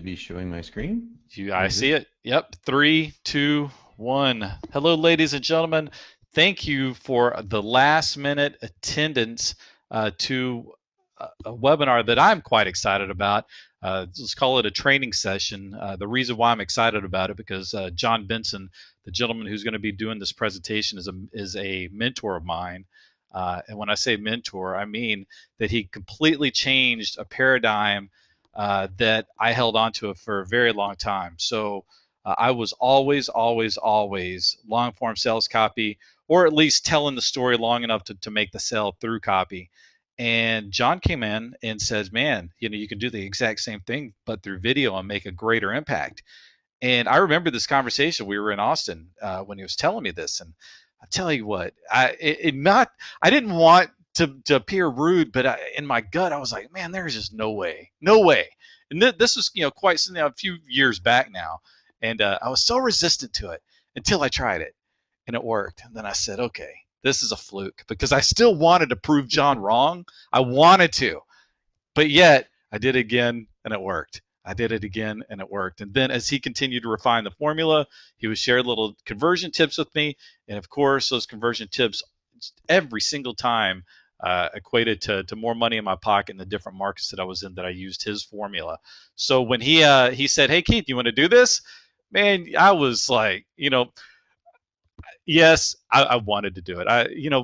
be showing my screen. I see it. Yep. 3, 2, 1. Hello, ladies and gentlemen. Thank you for the last minute attendance to a webinar that I'm quite excited about. Let's call it a training session. The reason why I'm excited about it because John Benson, the gentleman who's going to be doing this presentation, is a mentor of mine. And when I say mentor, I mean that he completely changed a paradigm that I held on to it for a very long time. So I was always long form sales copy, or at least telling the story long enough to make the sale through copy. And John came in and says, man, you can do the exact same thing, but through video and make a greater impact. And I remember this conversation. We were in Austin when he was telling me this. And I tell you what, I didn't want to appear rude, but in my gut, I was like, man, there's just no way, no way. And this was, quite a few years back now, and I was so resistant to it until I tried it, and it worked. And then I said, okay, this is a fluke because I still wanted to prove John wrong. I wanted to, but yet I did it again, and it worked. I did it again and it worked. And then as he continued to refine the formula, he would share little conversion tips with me. And of course, those conversion tips every single time equated to more money in my pocket in the different markets that I was in that I used his formula. So when he said, hey, Keith, you want to do this? Man, I was like, yes, I wanted to do it.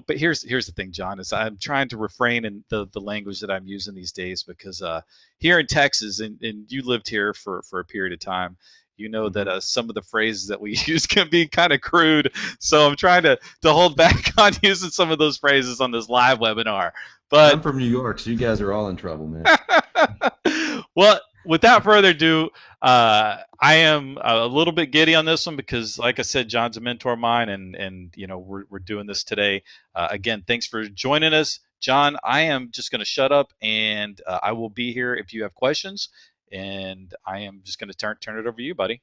But here's the thing, John, is I'm trying to refrain in the language that I'm using these days because here in Texas, and you lived here for a period of time, you know that some of the phrases that we use can be kind of crude. So I'm trying to hold back on using some of those phrases on this live webinar. I'm But from New York, so you guys are all in trouble, man. well, without further ado, I am a little bit giddy on this one because, like I said, John's a mentor of mine, and we're doing this today. Again, thanks for joining us, John. I am just going to shut up, and I will be here if you have questions. And I am just going to turn it over to you, buddy.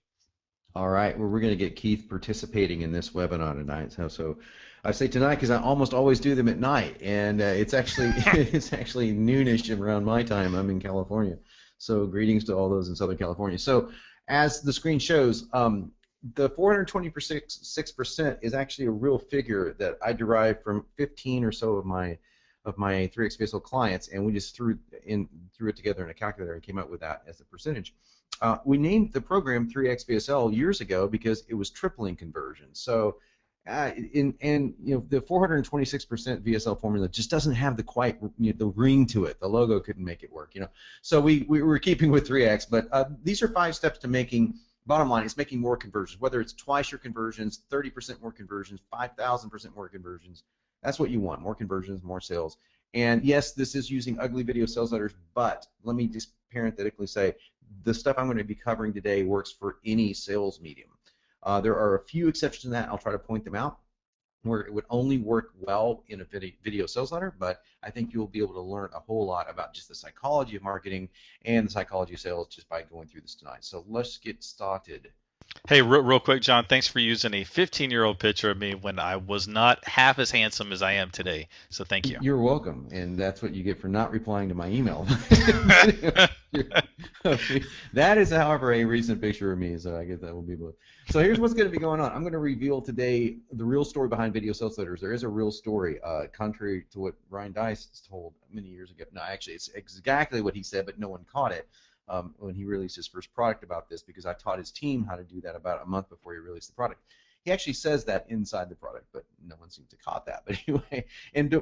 All right, well, we're going to get Keith participating in this webinar tonight. So I say tonight because I almost always do them at night, and it's actually it's actually noonish around my time. I'm in California, so greetings to all those in Southern California. So as the screen shows, the 426% is actually a real figure that I derived from 15 or so of my 3x VSL clients, and we just threw it together in a calculator and came up with that as a percentage. We named the program 3x VSL years ago because it was tripling conversion. So, the 426% VSL formula just doesn't have the ring to it. The logo couldn't make it work, So we were keeping with 3x, but these are 5 steps to making. Bottom line is making more conversions, whether it's twice your conversions, 30% more conversions, 5,000% more conversions. That's what you want, more conversions, more sales. And yes, this is using ugly video sales letters, but let me just parenthetically say the stuff I'm going to be covering today works for any sales medium. There are a few exceptions to that. I'll try to point them out where it would only work well in a video sales letter, but I think you'll be able to learn a whole lot about just the psychology of marketing and the psychology of sales just by going through this tonight. So let's get started. Hey, real quick, John, thanks for using a 15-year-old picture of me when I was not half as handsome as I am today. So thank you. You're welcome, and that's what you get for not replying to my email. That is, however, a recent picture of me, so I guess that will be both. So here's what's going to be going on. I'm going to reveal today the real story behind video sales letters. There is a real story, contrary to what Ryan Dice told many years ago. No, actually, it's exactly what he said, but no one caught it. When he released his first product about this, because I taught his team how to do that about a month before he released the product. He actually says that inside the product, but no one seems to caught that. But anyway,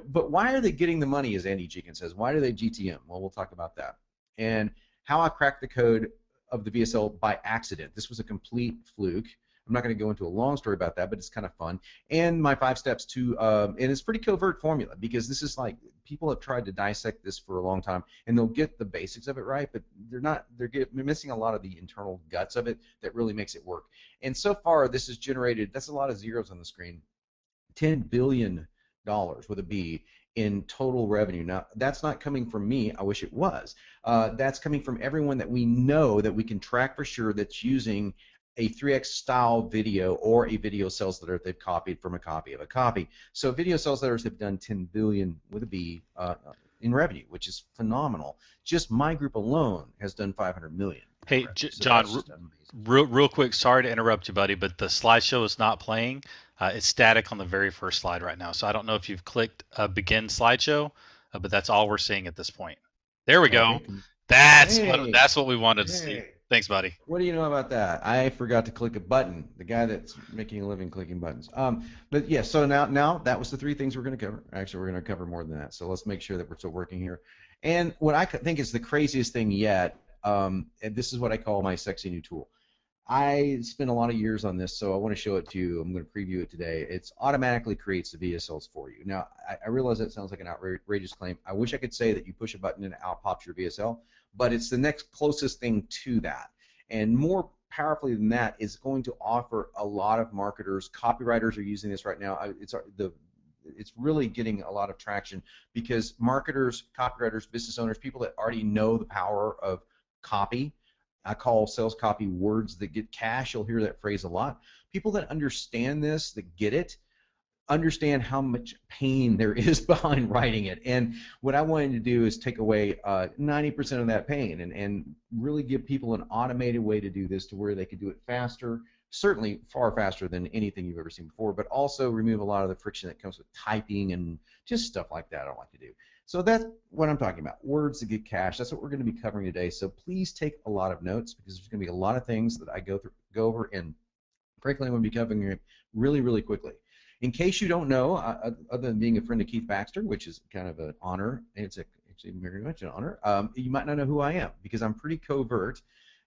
but why are they getting the money, as Andy Jenkins says? Why do they GTM? Well, we'll talk about that. And how I cracked the code of the VSL by accident. This was a complete fluke. I'm not going to go into a long story about that, but it's kind of fun. And my 5 steps to, and it's a pretty covert formula because this is like, people have tried to dissect this for a long time, and they'll get the basics of it right, but they're missing a lot of the internal guts of it that really makes it work. And so far, this has generated, that's a lot of zeros on the screen, $10 billion with a B in total revenue. Now, that's not coming from me. I wish it was. That's coming from everyone that we know that we can track for sure that's using a 3x style video or a video sales letter that they've copied from a copy of a copy. So video sales letters have done 10 billion with a B in revenue, which is phenomenal. Just my group alone has done 500 million in Hey, revenue. So John, that's just amazing. real quick, sorry to interrupt you, buddy, but the slideshow is not playing. It's static on the very first slide right now. So I don't know if you've clicked begin slideshow, but that's all we're seeing at this point. There we go. Okay. Hey, That's what we wanted to see. hey. Thanks, buddy. What do you know about that? I forgot to click a button. The guy that's making a living clicking buttons. But yeah, so now that was the three things we're going to cover. Actually, we're going to cover more than that. So let's make sure that we're still working here. And what I think is the craziest thing yet, and this is what I call my sexy new tool. I spent a lot of years on this, so I want to show it to you. I'm going to preview it today. It automatically creates the VSLs for you. Now, I realize that sounds like an outrageous claim. I wish I could say that you push a button and out pops your VSL, but it's the next closest thing to that. And more powerfully than that, is going to offer a lot of marketers. Copywriters are using this right now. It's really getting a lot of traction because marketers, copywriters, business owners, people that already know the power of copy. I call sales copy words that get cash. You'll hear that phrase a lot. People that understand this, that get it, understand how much pain there is behind writing it. And what I wanted to do is take away 90% of that pain and really give people an automated way to do this to where they could do it faster, certainly far faster than anything you've ever seen before, but also remove a lot of the friction that comes with typing and just stuff like that I don't like to do. So that's what I'm talking about, words that get cash. That's what we're going to be covering today. So please take a lot of notes because there's going to be a lot of things that I go over, and frankly, I'm going to be covering it really, really quickly. In case you don't know, other than being a friend of Keith Baxter, which is kind of an honor, and it's actually very much an honor, you might not know who I am because I'm pretty covert,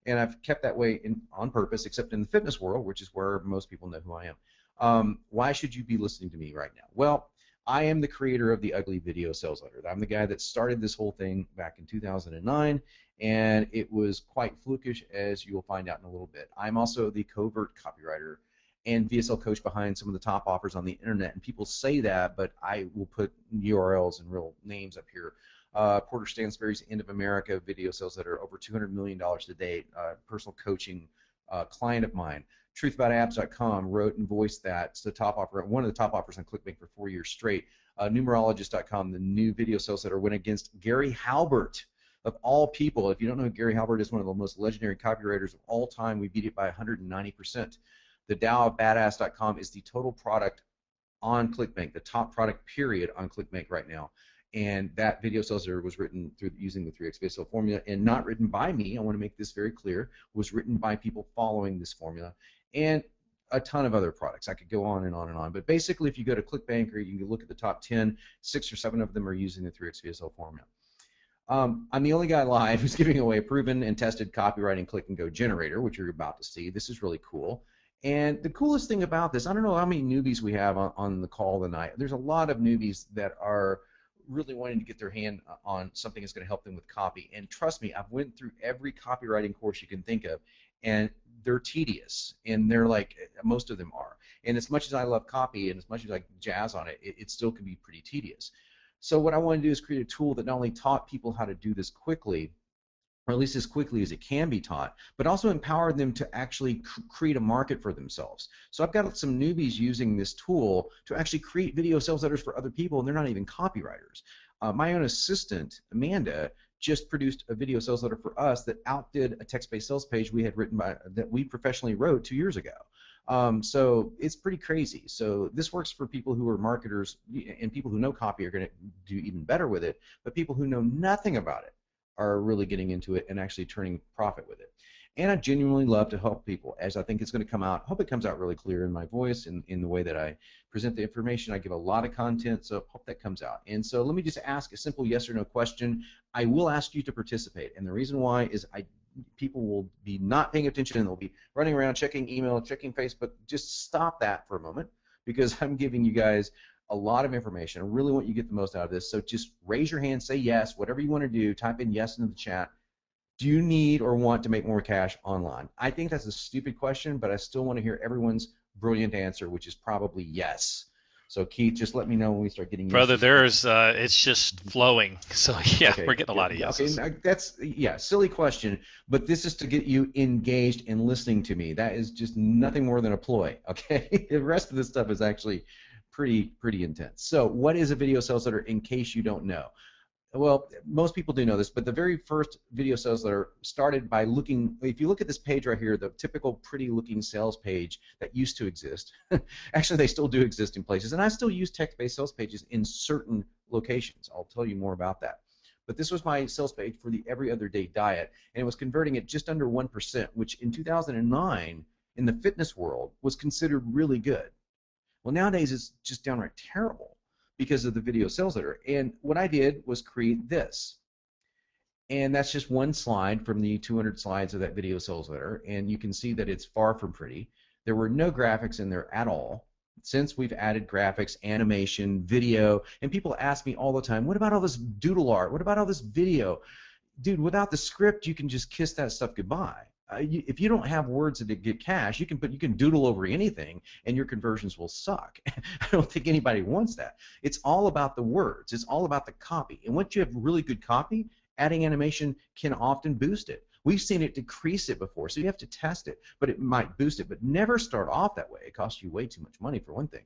and I've kept that way on purpose, except in the fitness world, which is where most people know who I am. Why should you be listening to me right now? Well, I am the creator of the Ugly Video Sales Letter. I'm the guy that started this whole thing back in 2009, and it was quite flukish, as you will find out in a little bit. I'm also the covert copywriter and VSL coach behind some of the top offers on the internet, and people say that, but I will put URLs and real names up here. Porter Stansberry's End of America video sales letter, over $200 million to date. Personal coaching client of mine. TruthAboutAbs.com wrote and voiced that. It's the top offer, one of the top offers on ClickBank for 4 years straight. Numerologist.com, the new video sales letter, went against Gary Halbert, of all people. If you don't know who Gary Halbert is, one of the most legendary copywriters of all time. We beat it by 190%. The TheDowOfBadass.com is the total product on ClickBank, the top product period on ClickBank right now. And that video sales letter was written through using the 3x VSL formula, and not written by me. I want to make this very clear. Was written by people following this formula, and a ton of other products. I could go on and on and on. But basically, if you go to ClickBank or you can look at the top 10, 6 or 7 of them are using the 3x VSL formula. I'm the only guy live who's giving away a proven and tested copywriting click and go generator, which you're about to see. This is really cool. And the coolest thing about this, I don't know how many newbies we have on the call tonight. There's a lot of newbies that are really wanting to get their hand on something that's going to help them with copy. And trust me, I've went through every copywriting course you can think of, and they're tedious, and they're like, most of them are. And as much as I love copy and as much as I jazz on it, it still can be pretty tedious. So what I want to do is create a tool that not only taught people how to do this quickly, or at least as quickly as it can be taught, but also empower them to actually create a market for themselves. So I've got some newbies using this tool to actually create video sales letters for other people, and they're not even copywriters. My own assistant, Amanda, just produced a video sales letter for us that outdid a text-based sales page we had written that we professionally wrote 2 years ago. So it's pretty crazy. So this works for people who are marketers, and people who know copy are going to do even better with it, but people who know nothing about it are really getting into it and actually turning profit with it. And I genuinely love to help people, as I think it's going to come out. I hope it comes out really clear in my voice and in the way that I present the information. I give a lot of content, so I hope that comes out. And so let me just ask a simple yes or no question. I will ask you to participate, and the reason why is people will be not paying attention, and they'll be running around checking email, checking Facebook. Just stop that for a moment, because I'm giving you guys a lot of information. I really want you to get the most out of this. So just raise your hand, say yes, whatever you want to do, type in yes into the chat. Do you need or want to make more cash online? I think that's a stupid question, but I still want to hear everyone's brilliant answer, which is probably yes. So Keith, just let me know when we start getting Brother, yeses. it's just flowing. So yeah, okay, we're getting a lot of yeses. Okay, that's silly question, but this is to get you engaged and listening to me. That is just nothing more than a ploy. Okay, the rest of this stuff is actually pretty intense. So what is a video sales letter in case you don't know? Well, most people do know this, but the very first video sales letter started by looking, if you look at this page right here, the typical pretty looking sales page that used to exist. Actually, they still do exist in places, and I still use text-based sales pages in certain locations. I'll tell you more about that. But this was my sales page for the every other day diet, and it was converting at just under 1%, which in 2009 in the fitness world was considered really good. Well, nowadays it's just downright terrible because of the video sales letter. And what I did was create this. And that's just one slide from the 200 slides of that video sales letter. And you can see that it's far from pretty. There were no graphics in there at all. Since we've added graphics, animation, video, and people ask me all the time, what about all this doodle art? What about all this video? Dude, without the script, you can just kiss that stuff goodbye. If you don't have words that get cash, you can doodle over anything, and your conversions will suck. I don't think anybody wants that. It's all about the words. It's all about the copy. And once you have really good copy, adding animation can often boost it. We've seen it decrease it before, so you have to test it, but it might boost it. But never start off that way. It costs you way too much money for one thing.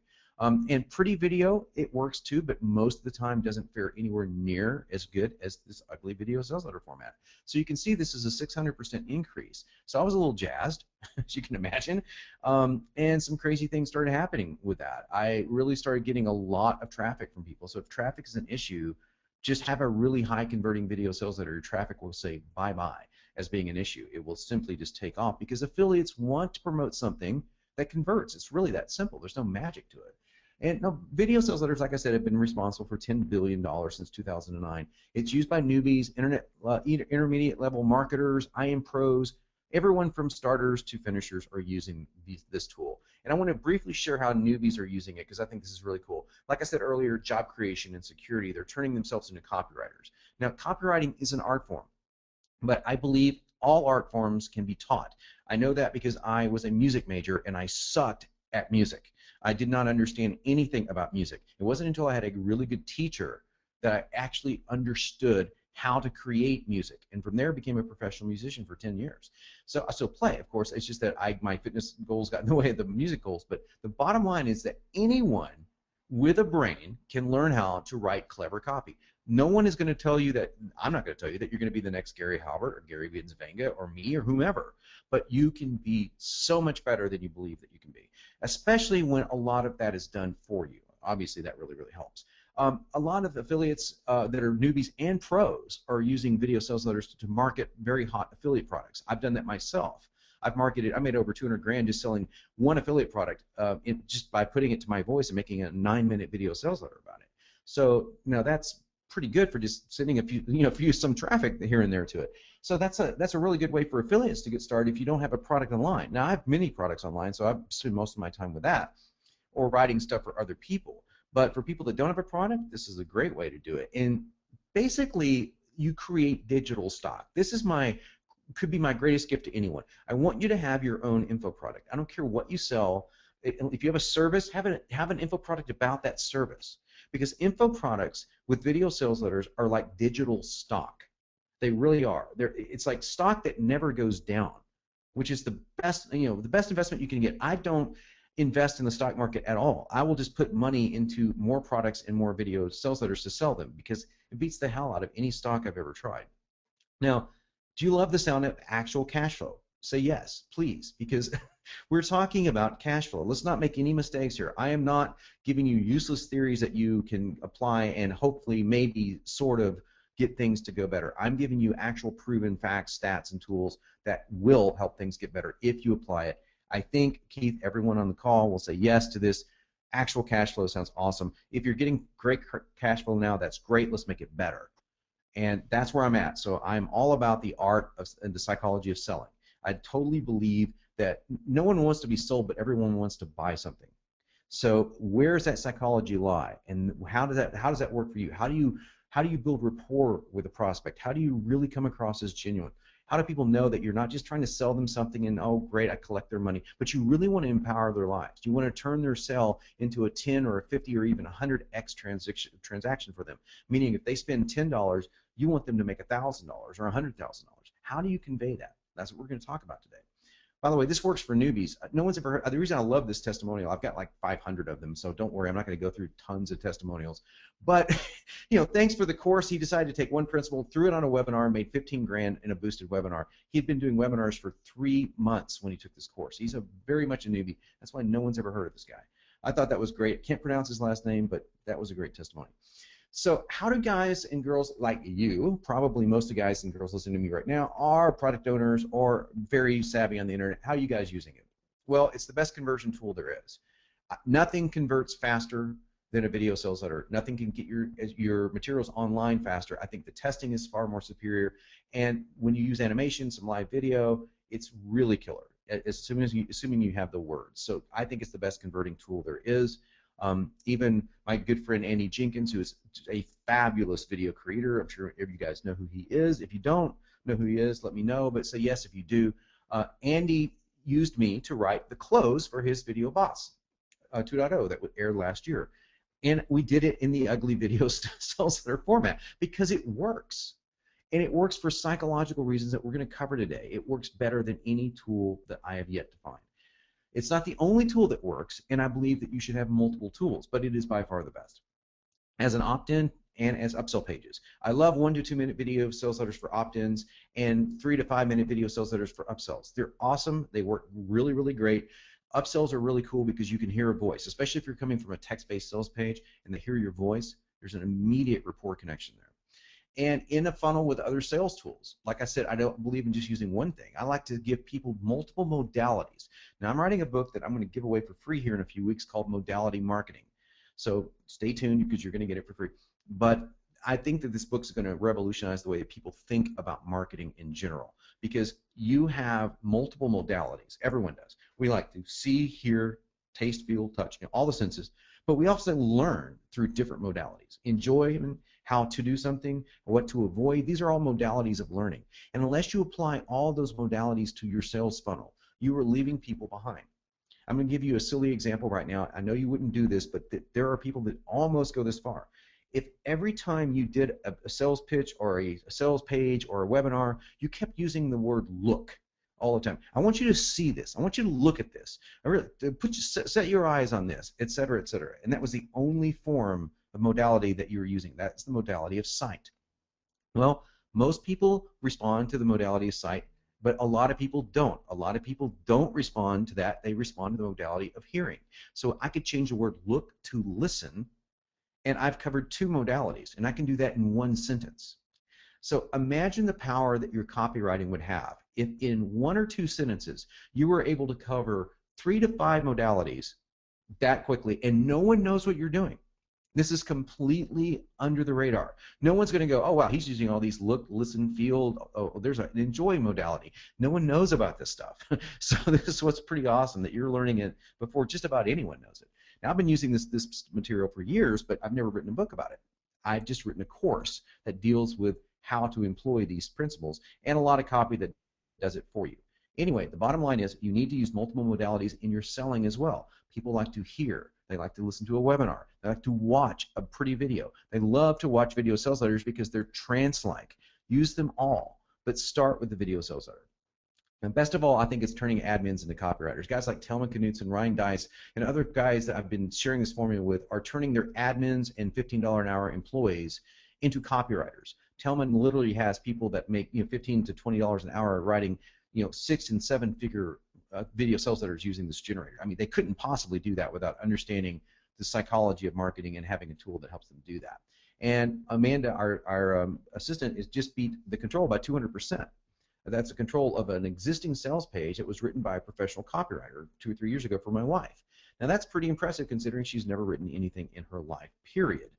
And pretty video, it works too, but most of the time doesn't fare anywhere near as good as this ugly video sales letter format. So you can see this is a 600% increase. So I was a little jazzed, as you can imagine, and some crazy things started happening with that. I really started getting a lot of traffic from people. So if traffic is an issue, just have a really high converting video sales letter. Your traffic will say bye-bye as being an issue. It will simply just take off because affiliates want to promote something that converts. It's really that simple. There's no magic to it. And no, video sales letters, like I said, have been responsible for $10 billion since 2009. It's used by newbies, intermediate level marketers, IM pros, everyone from starters to finishers are using this tool. And I want to briefly share how newbies are using it because I think this is really cool. Like I said earlier, job creation and security, they're turning themselves into copywriters. Now, copywriting is an art form, but I believe all art forms can be taught. I know that because I was a music major and I sucked at music. I did not understand anything about music. It wasn't until I had a really good teacher that I actually understood how to create music, and from there became a professional musician for 10 years. So I still play, of course. It's just that my fitness goals got in the way of the music goals. But the bottom line is that anyone with a brain can learn how to write clever copy. No one is going to tell you that, I'm not going to tell you that you're going to be the next Gary Halbert or Gary Vinsvenga or me or whomever, but you can be so much better than you believe that you can be, especially when a lot of that is done for you. Obviously, that really, really helps. A lot of affiliates that are newbies and pros are using video sales letters to market very hot affiliate products. I've done that myself. I made over 200 grand just selling one affiliate product just by putting it to my voice and making a 9-minute video sales letter about it. So now that's pretty good for just sending a few, some traffic here and there to it. So that's a really good way for affiliates to get started if you don't have a product online. Now I have many products online, so I spend most of my time with that or writing stuff for other people. But for people that don't have a product, this is a great way to do it. And basically, you create digital stock. This is could be my greatest gift to anyone. I want you to have your own info product. I don't care what you sell. If you have a service, have an info product about that service. Because info products with video sales letters are like digital stock. They really are. It's like stock that never goes down, which is the best investment you can get. I don't invest in the stock market at all. I will just put money into more products and more video sales letters to sell them because it beats the hell out of any stock I've ever tried. Now, do you love the sound of actual cash flow? Say yes, please, because we're talking about cash flow. Let's not make any mistakes here. I am not giving you useless theories that you can apply and hopefully maybe sort of get things to go better. I'm giving you actual proven facts, stats, and tools that will help things get better if you apply it. I think, Keith, everyone on the call will say yes to this. Actual cash flow sounds awesome. If you're getting great cash flow now, that's great. Let's make it better. And that's where I'm at. So I'm all about the art and the psychology of selling. I totally believe that no one wants to be sold, but everyone wants to buy something. So where does that psychology lie, and how does that work for you? How do you build rapport with a prospect? How do you really come across as genuine? How do people know that you're not just trying to sell them something and, oh, great, I collect their money, but you really want to empower their lives? You want to turn their sale into a 10 or a 50 or even 100x transaction for them, meaning if they spend $10, you want them to make $1,000 or $100,000. How do you convey that? That's what we're going to talk about today. By the way, this works for newbies. No one's ever heard. The reason I love this testimonial, I've got like 500 of them, so don't worry, I'm not going to go through tons of testimonials. But thanks for the course. He decided to take one principle, threw it on a webinar, made 15 grand in a boosted webinar. He had been doing webinars for 3 months when he took this course. He's very much a newbie. That's why no one's ever heard of this guy. I thought that was great. Can't pronounce his last name, but that was a great testimony. So how do guys and girls like you, probably most of the guys and girls listening to me right now, are product owners or very savvy on the internet? How are you guys using it? Well, it's the best conversion tool there is. Nothing converts faster than a video sales letter. Nothing can get your materials online faster. I think the testing is far more superior, and when you use animation, some live video, it's really killer. Assuming you have the words. So I think it's the best converting tool there is. Even my good friend Andy Jenkins, who is a fabulous video creator, I'm sure you guys know who he is. If you don't know who he is, let me know, but say yes if you do. Andy used me to write the close for his Video Boss 2.0 that aired last year. And we did it in the ugly video sales letter format because it works. And it works for psychological reasons that we're going to cover today. It works better than any tool that I have yet to find. It's not the only tool that works, and I believe that you should have multiple tools, but it is by far the best. As an opt-in and as upsell pages. I love 1 to 2 minute video sales letters for opt-ins and 3 to 5 minute video sales letters for upsells. They're awesome. They work really, really great. Upsells are really cool because you can hear a voice, especially if you're coming from a text-based sales page and they hear your voice. There's an immediate rapport connection there. And in a funnel with other sales tools. Like I said, I don't believe in just using one thing. I like to give people multiple modalities. Now, I'm writing a book that I'm going to give away for free here in a few weeks called Modality Marketing. So stay tuned because you're going to get it for free. But I think that this book is going to revolutionize the way that people think about marketing in general because you have multiple modalities. Everyone does. We like to see, hear, taste, feel, touch, all the senses. But we also learn through different modalities. Enjoy how to do something, what to avoid. These are all modalities of learning. And unless you apply all those modalities to your sales funnel, you are leaving people behind. I'm going to give you a silly example right now. I know you wouldn't do this, but there are people that almost go this far. If every time you did a sales pitch or a sales page or a webinar, you kept using the word look all the time. I want you to see this. I want you to look at this. I really set your eyes on this, et cetera, et cetera. And that was the only form of modality that you were using. That's the modality of sight. Well, most people respond to the modality of sight, but a lot of people don't. A lot of people don't respond to that. They respond to the modality of hearing. So I could change the word look to listen, and I've covered 2 modalities, and I can do that in 1 sentence. So imagine the power that your copywriting would have if in 1 or 2 sentences you were able to cover 3 to 5 modalities that quickly, and no one knows what you're doing. This is completely under the radar. No one's going to go, oh, wow, he's using all these look, listen, feel. Oh, there's an enjoy modality. No one knows about this stuff. So this is what's pretty awesome, that you're learning it before just about anyone knows it. Now, I've been using this material for years, but I've never written a book about it. I've just written a course that deals with how to employ these principles and a lot of copy that does it for you. Anyway, the bottom line is you need to use multiple modalities in your selling as well. People like to hear. They like to listen to a webinar. They like to watch a pretty video. They love to watch video sales letters because they're trance-like. Use them all, but start with the video sales letter. And best of all, I think it's turning admins into copywriters. Guys like Telman Knutson, Ryan Dice, and other guys that I've been sharing this formula with are turning their admins and $15 an hour employees into copywriters. Telman literally has people that make $15 to $20 an hour writing 6- and 7-figure video sales letters using this generator. I mean, they couldn't possibly do that without understanding the psychology of marketing and having a tool that helps them do that. And Amanda, our assistant, is just beat the control by 200%. That's a control of an existing sales page that was written by a professional copywriter 2 or 3 years ago for my wife. Now that's pretty impressive considering she's never written anything in her life, period.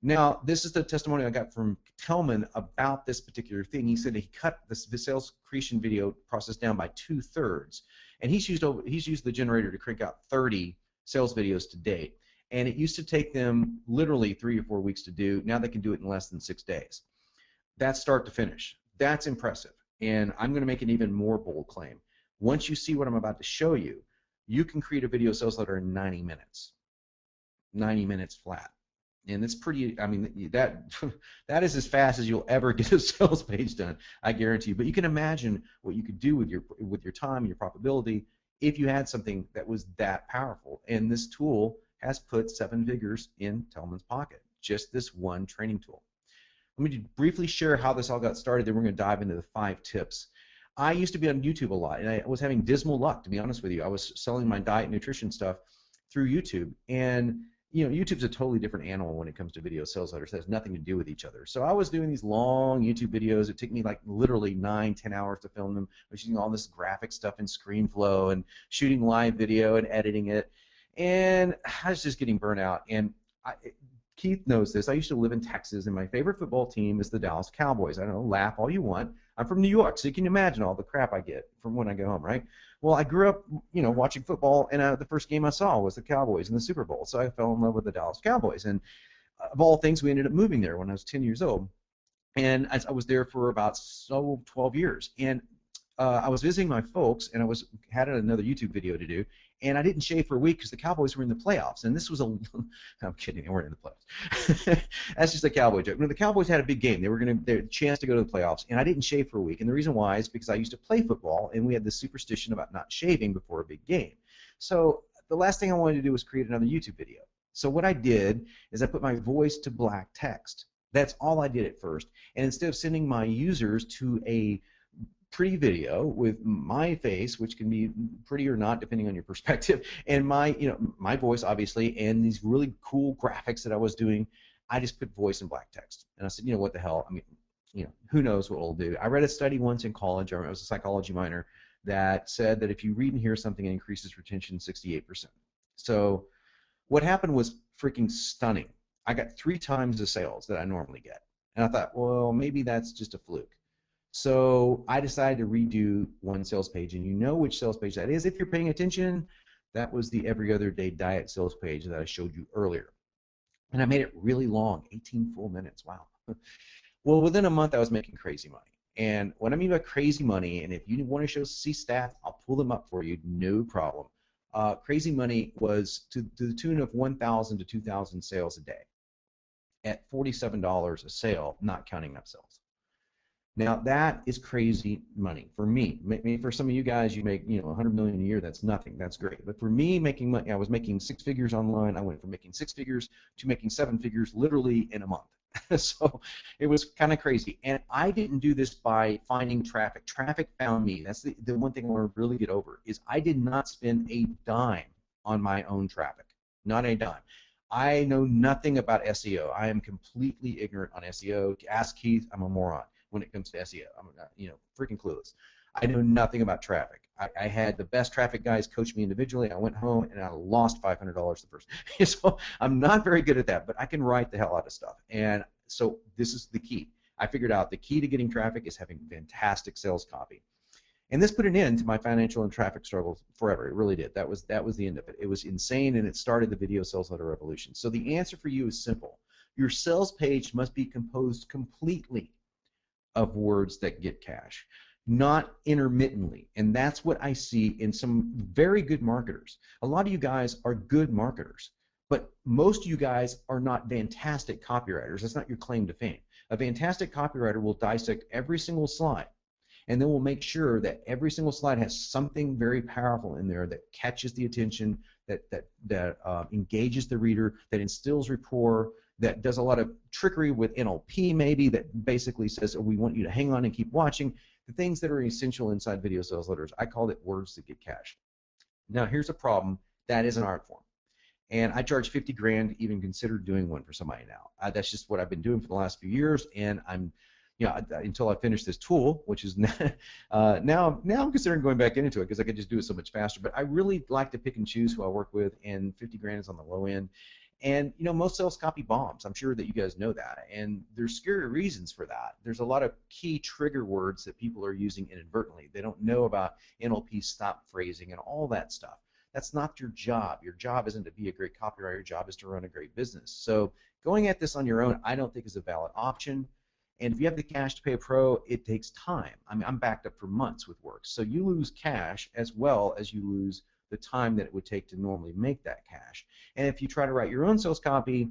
Now, this is the testimony I got from Telman about this particular thing. He said he cut the sales creation video process down by 2/3, and he's used the generator to crank out 30 sales videos to date. And it used to take them literally 3 or 4 weeks to do. Now they can do it in less than 6 days. That's start to finish. That's impressive. And I'm going to make an even more bold claim. Once you see what I'm about to show you, you can create a video sales letter in 90 minutes. 90 minutes flat. And it's pretty, I mean, that that is as fast as you'll ever get a sales page done, I guarantee you. But you can imagine what you could do with your time and your profitability if you had something that was that powerful. And this tool has put 7 figures in Tellman's pocket, just this one training tool. Let me briefly share how this all got started, then we're going to dive into the 5 tips. I used to be on YouTube a lot, and I was having dismal luck, to be honest with you. I was selling my diet and nutrition stuff through YouTube, and YouTube's a totally different animal when it comes to video sales letters. It has nothing to do with each other. So I was doing these long YouTube videos. It took me like literally 9-10 hours to film them. I was using all this graphic stuff in ScreenFlow and shooting live video and editing it, and I was just getting burnt out. And Keith knows this. I used to live in Texas, and my favorite football team is the Dallas Cowboys. I don't know, laugh all you want. I'm from New York, so you can imagine all the crap I get from when I go home, right? Well, I grew up, watching football, and the first game I saw was the Cowboys in the Super Bowl, so I fell in love with the Dallas Cowboys. And of all things, we ended up moving there when I was 10 years old, and I was there for about 12 years. And I was visiting my folks, and I had another YouTube video to do, and I didn't shave for a week because the Cowboys were in the playoffs, and this was I'm kidding, they weren't in the playoffs. That's just a Cowboy joke. When the Cowboys had a big game, they had a chance to go to the playoffs, and I didn't shave for a week, and the reason why is because I used to play football, and we had this superstition about not shaving before a big game. So the last thing I wanted to do was create another YouTube video. So what I did is I put my voice to black text. That's all I did at first, and instead of sending my users to a pretty video with my face, which can be pretty or not depending on your perspective, and my voice obviously, and these really cool graphics that I was doing, I just put voice and black text. And I said, what the hell? I mean, who knows what it'll do. I read a study once in college, I was a psychology minor, that said that if you read and hear something, it increases retention 68%. So what happened was freaking stunning. I got 3 times the sales that I normally get. And I thought, well, maybe that's just a fluke. So I decided to redo one sales page, and you know which sales page that is if you're paying attention. That was the every other day diet sales page that I showed you earlier. And I made it really long, 18 full minutes, wow. Well, within a month I was making crazy money. And what I mean by crazy money, and if you want to see stats, I'll pull them up for you, no problem. Crazy money was to the tune of 1,000 to 2,000 sales a day at $47 a sale, not counting upsells. Now that is crazy money for me. Maybe for some of you guys, you make 100 million a year. That's nothing. That's great. But for me, making money, I was making 6 figures online. I went from making 6 figures to making 7 figures literally in a month. So it was kind of crazy. And I didn't do this by finding traffic. Traffic found me. That's the one thing I want to really get over is I did not spend a dime on my own traffic. Not a dime. I know nothing about SEO. I am completely ignorant on SEO. Ask Keith. I'm a moron when it comes to SEO. I'm freaking clueless. I know nothing about traffic. I had the best traffic guys coach me individually. I went home and I lost $500 the first. So I'm not very good at that, but I can write the hell out of stuff. And so this is the key. I figured out the key to getting traffic is having fantastic sales copy. And this put an end to my financial and traffic struggles forever. It really did. That was the end of it. It was insane, and it started the video sales letter revolution. So the answer for you is simple. Your sales page must be composed completely of words that get cash, not intermittently. And that's what I see in some very good marketers. A lot of you guys are good marketers, but most of you guys are not fantastic copywriters. That's not your claim to fame. A fantastic copywriter will dissect every single slide, and then we'll make sure that every single slide has something very powerful in there that catches the attention, that engages the reader, that instills rapport, that does a lot of trickery with NLP maybe, that basically says, oh, we want you to hang on and keep watching. The things that are essential inside video sales letters, I call it words that get cash. Now here's a problem. That is an art form. And I charge 50 grand to even consider doing one for somebody now. That's just what I've been doing for the last few years, and I'm until I finish this tool, which is now I'm considering going back into it because I could just do it so much faster. But I really like to pick and choose who I work with, and 50 grand is on the low end. And most sales copy bombs. I'm sure that you guys know that, and there's scary reasons for that. There's a lot of key trigger words that people are using inadvertently. They don't know about NLP stop phrasing and all that stuff. That's not your job. Your job isn't to be a great copywriter. Your job is to run a great business. So going at this on your own, I don't think is a valid option. And if you have the cash to pay a pro, it takes time. I mean, I'm backed up for months with work. So you lose cash as well as you lose the time that it would take to normally make that cash. And if you try to write your own sales copy,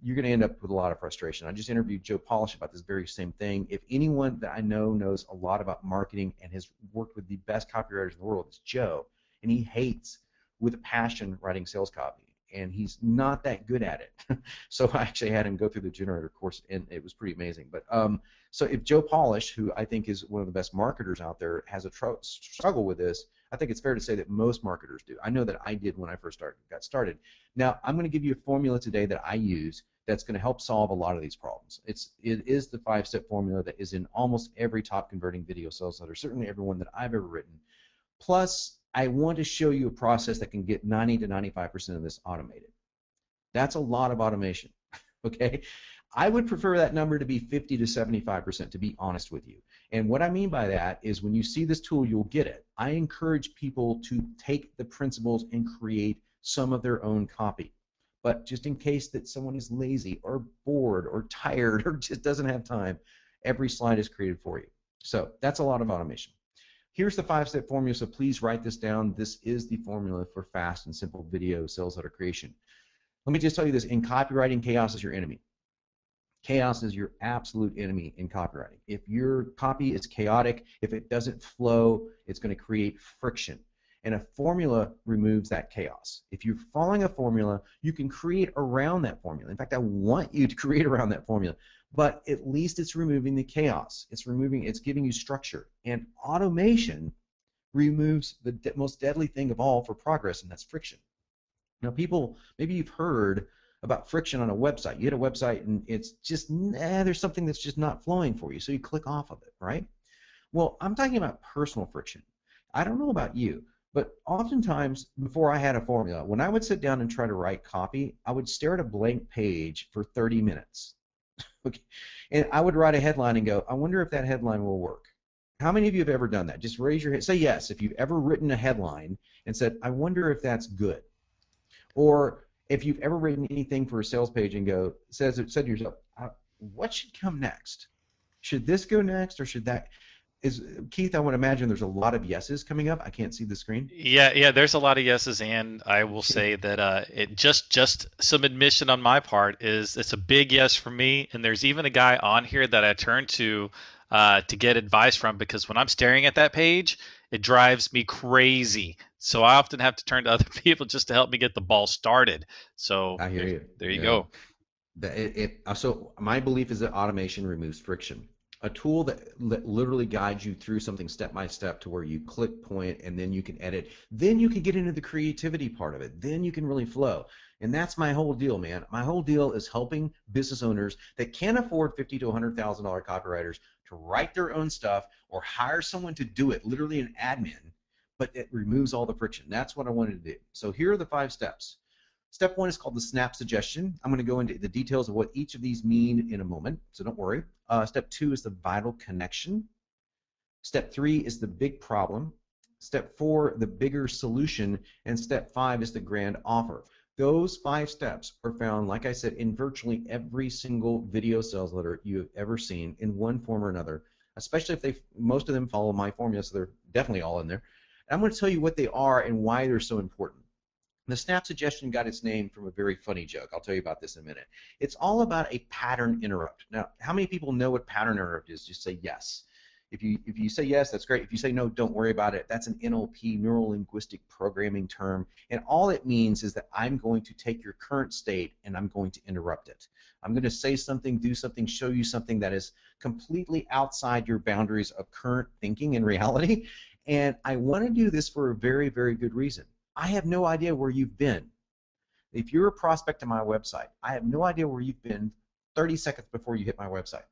you're going to end up with a lot of frustration. I just interviewed Joe Polish about this very same thing. If anyone that I know knows a lot about marketing and has worked with the best copywriters in the world, it's Joe. And he hates, with a passion, writing sales copy. And he's not that good at it. So I actually had him go through the generator course, and it was pretty amazing. But so if Joe Polish, who I think is one of the best marketers out there, has a struggle with this, I think it's fair to say that most marketers do. I know that I did when I first got started. Now, I'm going to give you a formula today that I use that's going to help solve a lot of these problems. It is the 5-step formula that is in almost every top converting video sales letter, certainly every one that I've ever written. Plus, I want to show you a process that can get 90 to 95% of this automated. That's a lot of automation, okay? I would prefer that number to be 50 to 75%, to be honest with you. And what I mean by that is when you see this tool, you'll get it. I encourage people to take the principles and create some of their own copy. But just in case that someone is lazy or bored or tired or just doesn't have time, every slide is created for you. So that's a lot of automation. Here's the 5-step formula, so please write this down. This is the formula for fast and simple video sales letter creation. Let me just tell you this, in copywriting, chaos is your enemy. Chaos is your absolute enemy in copywriting. If your copy is chaotic, if it doesn't flow, it's going to create friction. And a formula removes that chaos. If you're following a formula, you can create around that formula. In fact, I want you to create around that formula. But at least it's removing the chaos. It's giving you structure. And automation removes the most deadly thing of all for progress, and that's friction. Now, people, maybe you've heard about friction on a website. You hit a website and it's just, there's something that's just not flowing for you, so you click off of it, right? Well, I'm talking about personal friction. I don't know about you, but oftentimes before I had a formula, when I would sit down and try to write copy, I would stare at a blank page for 30 minutes. Okay. And I would write a headline and go, I wonder if that headline will work. How many of you have ever done that? Just raise your hand. Say yes if you've ever written a headline and said, I wonder if that's good. Or if you've ever written anything for a sales page and said to yourself, what should come next? Should this go next or should that? Keith, I would imagine there's a lot of yeses coming up. I can't see the screen. Yeah, there's a lot of yeses, and I will say that it just some admission on my part is it's a big yes for me, and there's even a guy on here that I turn to get advice from, because when I'm staring at that page, it drives me crazy. So I often have to turn to other people just to help me get the ball started. So I hear you. There you go. So my belief is that automation removes friction. A tool that literally guides you through something step by step to where you click, point, and then you can edit. Then you can get into the creativity part of it. Then you can really flow. And that's my whole deal, man. My whole deal is helping business owners that can't afford $50,000 to $100,000 copywriters to write their own stuff or hire someone to do it, literally an admin, but it removes all the friction. That's what I wanted to do. So here are the 5 steps. Step 1 is called the snap suggestion. I'm going to go into the details of what each of these mean in a moment, so don't worry. Step 2 is the vital connection. Step 3 is the big problem. Step 4, the bigger solution. And step 5 is the grand offer. Those 5 steps are found, like I said, in virtually every single video sales letter you have ever seen in one form or another, especially if most of them follow my formula, so they're definitely all in there. And I'm going to tell you what they are and why they're so important. The snap suggestion got its name from a very funny joke. I'll tell you about this in a minute. It's all about a pattern interrupt. Now, how many people know what pattern interrupt is? Just say yes. If you say yes, that's great. If you say no, don't worry about it. That's an NLP, neuro-linguistic programming term, and all it means is that I'm going to take your current state and I'm going to interrupt it. I'm going to say something, do something, show you something that is completely outside your boundaries of current thinking and reality, and I want to do this for a very, very good reason. I have no idea where you've been. If you're a prospect to my website, I have no idea where you've been 30 seconds before you hit my website.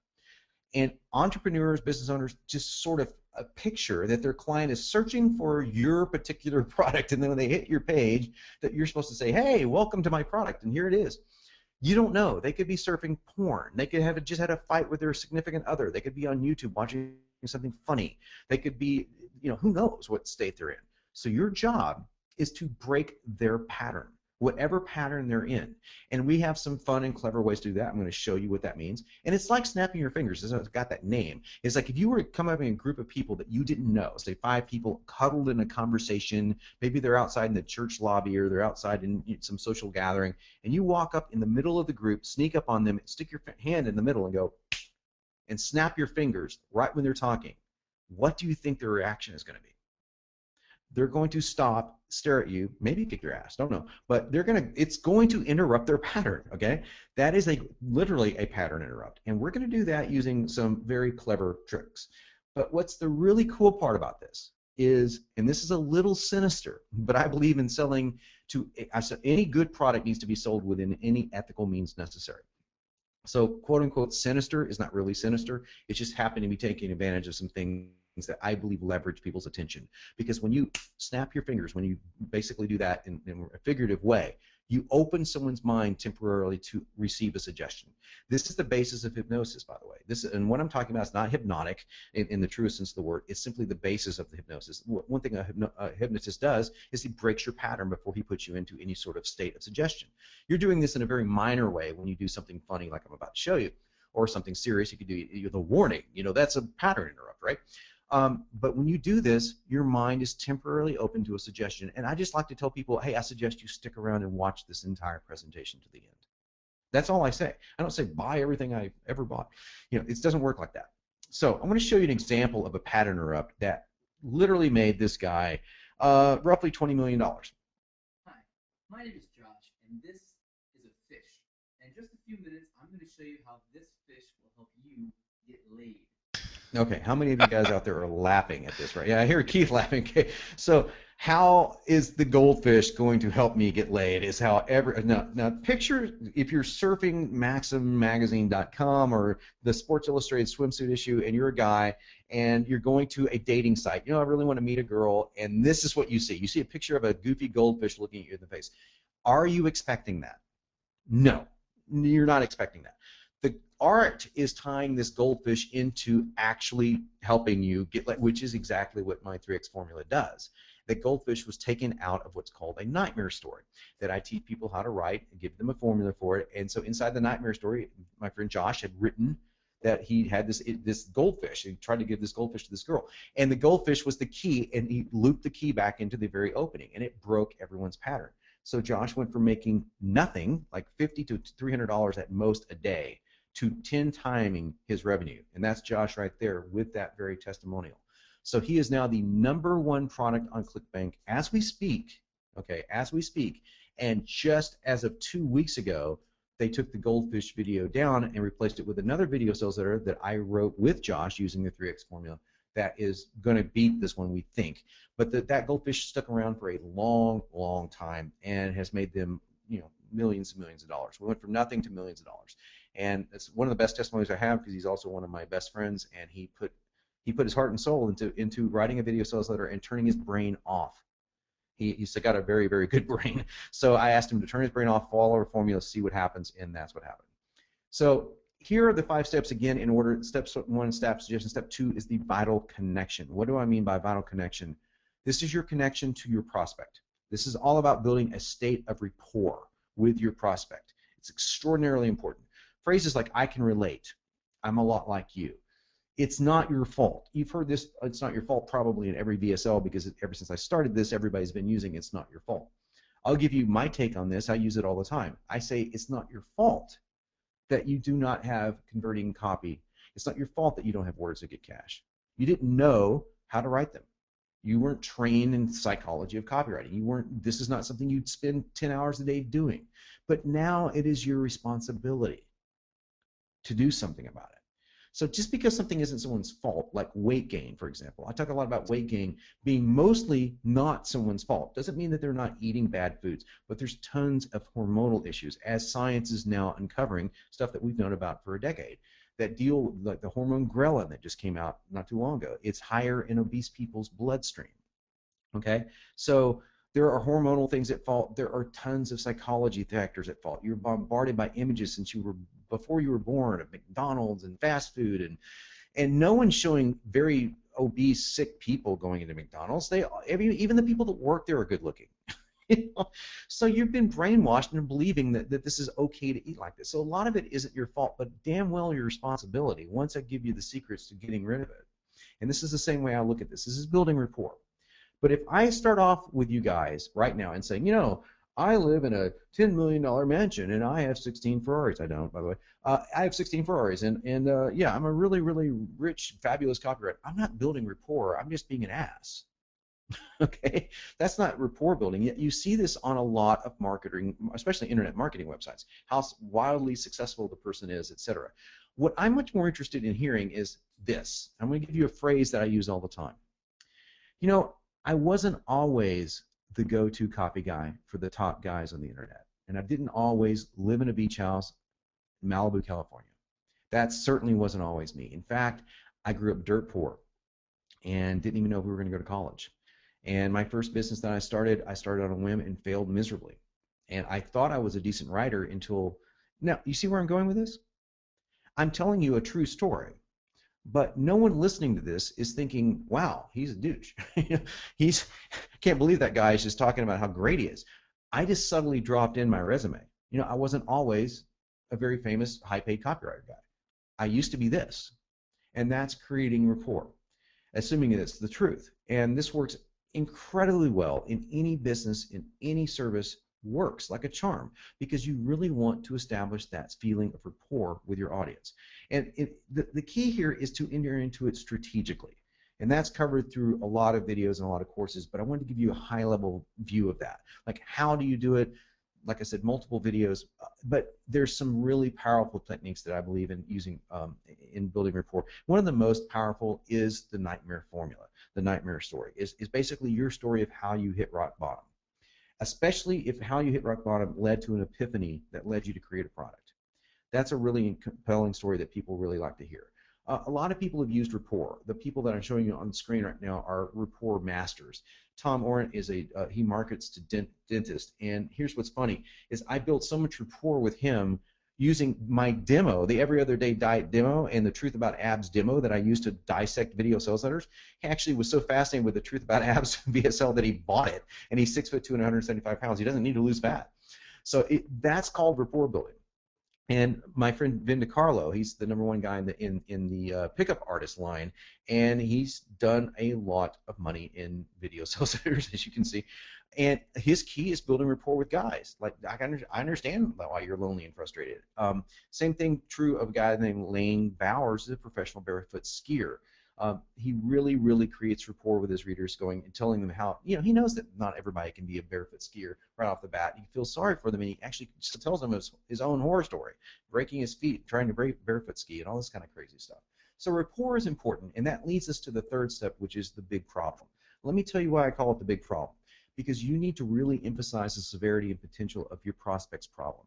And entrepreneurs, business owners, just sort of a picture that their client is searching for your particular product, and then when they hit your page, that you're supposed to say, hey, welcome to my product, and here it is. You don't know. They could be surfing porn. They could have just had a fight with their significant other. They could be on YouTube watching something funny. They could be, who knows what state they're in. So your job is to break their pattern. whatever pattern they're in. And we have some fun and clever ways to do that. I'm going to show you what that means. And it's like snapping your fingers. It's got that name. It's like if you were to come up in a group of people that you didn't know, say 5 people cuddled in a conversation, maybe they're outside in the church lobby or they're outside in some social gathering, and you walk up in the middle of the group, sneak up on them, stick your hand in the middle and go, and snap your fingers right when they're talking. What do you think their reaction is going to be? They're going to stop, stare at you, maybe kick your ass, don't know, but it's going to interrupt their pattern, okay? That is literally a pattern interrupt, and we're going to do that using some very clever tricks. But what's the really cool part about this is, and this is a little sinister, but I believe in selling to, any good product needs to be sold within any ethical means necessary. So, quote unquote, sinister is not really sinister. It's just happening to be taking advantage of some things that I believe leverage people's attention. Because when you snap your fingers, when you basically do that in a figurative way, you open someone's mind temporarily to receive a suggestion. This is the basis of hypnosis, by the way. And what I'm talking about is not hypnotic in the truest sense of the word. It's simply the basis of the hypnosis. One thing a hypnotist does is he breaks your pattern before he puts you into any sort of state of suggestion. You're doing this in a very minor way when you do something funny like I'm about to show you, or something serious. You could do the warning. That's a pattern interrupt, right? But when you do this, your mind is temporarily open to a suggestion. And I just like to tell people, hey, I suggest you stick around and watch this entire presentation to the end. That's all I say. I don't say buy everything I ever bought. It doesn't work like that. So I'm going to show you an example of a pattern interrupt that literally made this guy roughly $20 million. Hi, my name is Josh, and this is a fish. In just a few minutes, I'm going to show you how this fish will help you get laid. Okay, how many of you guys out there are laughing at this, right? Yeah, I hear Keith laughing. Okay, so how is the goldfish going to help me get laid? Is how now picture if you're surfing MaximMagazine.com or the Sports Illustrated swimsuit issue, and you're a guy and you're going to a dating site. I really want to meet a girl, and this is what you see. You see a picture of a goofy goldfish looking at you in the face. Are you expecting that? No, you're not expecting that. The art is tying this goldfish into actually helping you get laid, which is exactly what my 3X formula does. The goldfish was taken out of what's called a nightmare story that I teach people how to write and give them a formula for it. And so inside the nightmare story, my friend Josh had written that he had this goldfish. He tried to give this goldfish to this girl. And the goldfish was the key, and he looped the key back into the very opening, and it broke everyone's pattern. So Josh went from making nothing, like $50 to $300 at most a day, to 10 timing his revenue. And that's Josh right there with that very testimonial. So he is now the #1 product on ClickBank as we speak, okay, as we speak. And just as of 2 weeks ago, they took the goldfish video down and replaced it with another video sales letter that I wrote with Josh using the 3X formula that is going to beat this one, we think. But that goldfish stuck around for a long, long time and has made them, millions and millions of dollars. We went from nothing to millions of dollars. And it's one of the best testimonies I have because he's also one of my best friends, and he put his heart and soul into writing a video sales letter and turning his brain off. He's got a very, very good brain. So I asked him to turn his brain off, follow our formula, see what happens, and that's what happened. So here are the 5 steps again in order. Step 1, staff suggestion. Step 2 is the vital connection. What do I mean by vital connection? This is your connection to your prospect. This is all about building a state of rapport with your prospect. It's extraordinarily important. Phrases like, I can relate, I'm a lot like you. It's not your fault. You've heard this, it's not your fault probably in every VSL because ever since I started this, everybody's been using it's not your fault. I'll give you my take on this. I use it all the time. I say it's not your fault that you do not have converting copy. It's not your fault that you don't have words that get cash. You didn't know how to write them. You weren't trained in psychology of copywriting. This is not something you'd spend 10 hours a day doing. But now it is your responsibility to do something about it. So just because something isn't someone's fault, like weight gain, for example, I talk a lot about weight gain being mostly not someone's fault. Doesn't mean that they're not eating bad foods, but there's tons of hormonal issues, as science is now uncovering stuff that we've known about for a decade, that deal like the hormone ghrelin that just came out not too long ago. It's higher in obese people's bloodstream. Okay, so there are hormonal things at fault. There are tons of psychology factors at fault. You're bombarded by images before you were born of McDonald's and fast food, and no one's showing very obese, sick people going into McDonald's. Even the people that work there are good looking. So you've been brainwashed into believing that this is okay to eat like this. So a lot of it isn't your fault, but damn well your responsibility once I give you the secrets to getting rid of it. And this is the same way I look at this. This is building rapport. But if I start off with you guys right now and saying, I live in a $10 million mansion and I have 16 Ferraris. I don't, by the way. I have 16 Ferraris and yeah, I'm a really, really rich, fabulous copywriter. I'm not building rapport. I'm just being an ass. Okay, that's not rapport building. Yet you see this on a lot of marketing, especially internet marketing websites, how wildly successful the person is, etc. What I'm much more interested in hearing is this. I'm going to give you a phrase that I use all the time. I wasn't always the go-to copy guy for the top guys on the internet, and I didn't always live in a beach house in Malibu, California. That certainly wasn't always me. In fact, I grew up dirt poor and didn't even know if we were going to go to college. And my first business that I started on a whim and failed miserably. And I thought I was a decent writer until, now, you see where I'm going with this? I'm telling you a true story. But no one listening to this is thinking, wow, he's a douche. Can't believe that guy is just talking about how great he is. I just subtly dropped in my resume. I wasn't always a very famous, high-paid copywriter guy. I used to be this. And that's creating rapport, assuming it's the truth. And this works incredibly well in any business, in any service, works like a charm, because you really want to establish that feeling of rapport with your audience. And the key here is to enter into it strategically. And that's covered through a lot of videos and a lot of courses, but I wanted to give you a high-level view of that. Like, how do you do it? Like I said, multiple videos, but there's some really powerful techniques that I believe in using in building rapport. One of the most powerful is the nightmare formula. The nightmare story is basically your story of how you hit rock bottom, especially if how you hit rock bottom led to an epiphany that led you to create a product. That's a really compelling story that people really like to hear. A lot of people have used rapport. The people that I'm showing you on the screen right now are rapport masters. Tom Orant is he markets to dentists, and here's what's funny is I built so much rapport with him using my demo, the Every Other Day Diet demo, and the Truth About Abs demo that I used to dissect video sales letters. He actually was so fascinated with the Truth About Abs VSL that he bought it, and he's 6'2" and 175 pounds. He doesn't need to lose fat. So that's called rapport building. And my friend Vin DiCarlo, he's the #1 guy in the pickup artist line, and he's done a lot of money in video sales letters, as you can see. And his key is building rapport with guys. Like, I understand why you're lonely and frustrated. Same thing true of a guy named Lane Bowers, who's a professional barefoot skier. He really, really creates rapport with his readers, going and telling them how, he knows that not everybody can be a barefoot skier right off the bat. He feels sorry for them, and he actually just tells them his own horror story, breaking his feet, trying to barefoot ski, and all this kind of crazy stuff. So rapport is important, and that leads us to the third step, which is the big problem. Let me tell you why I call it the big problem. Because you need to really emphasize the severity and potential of your prospect's problem.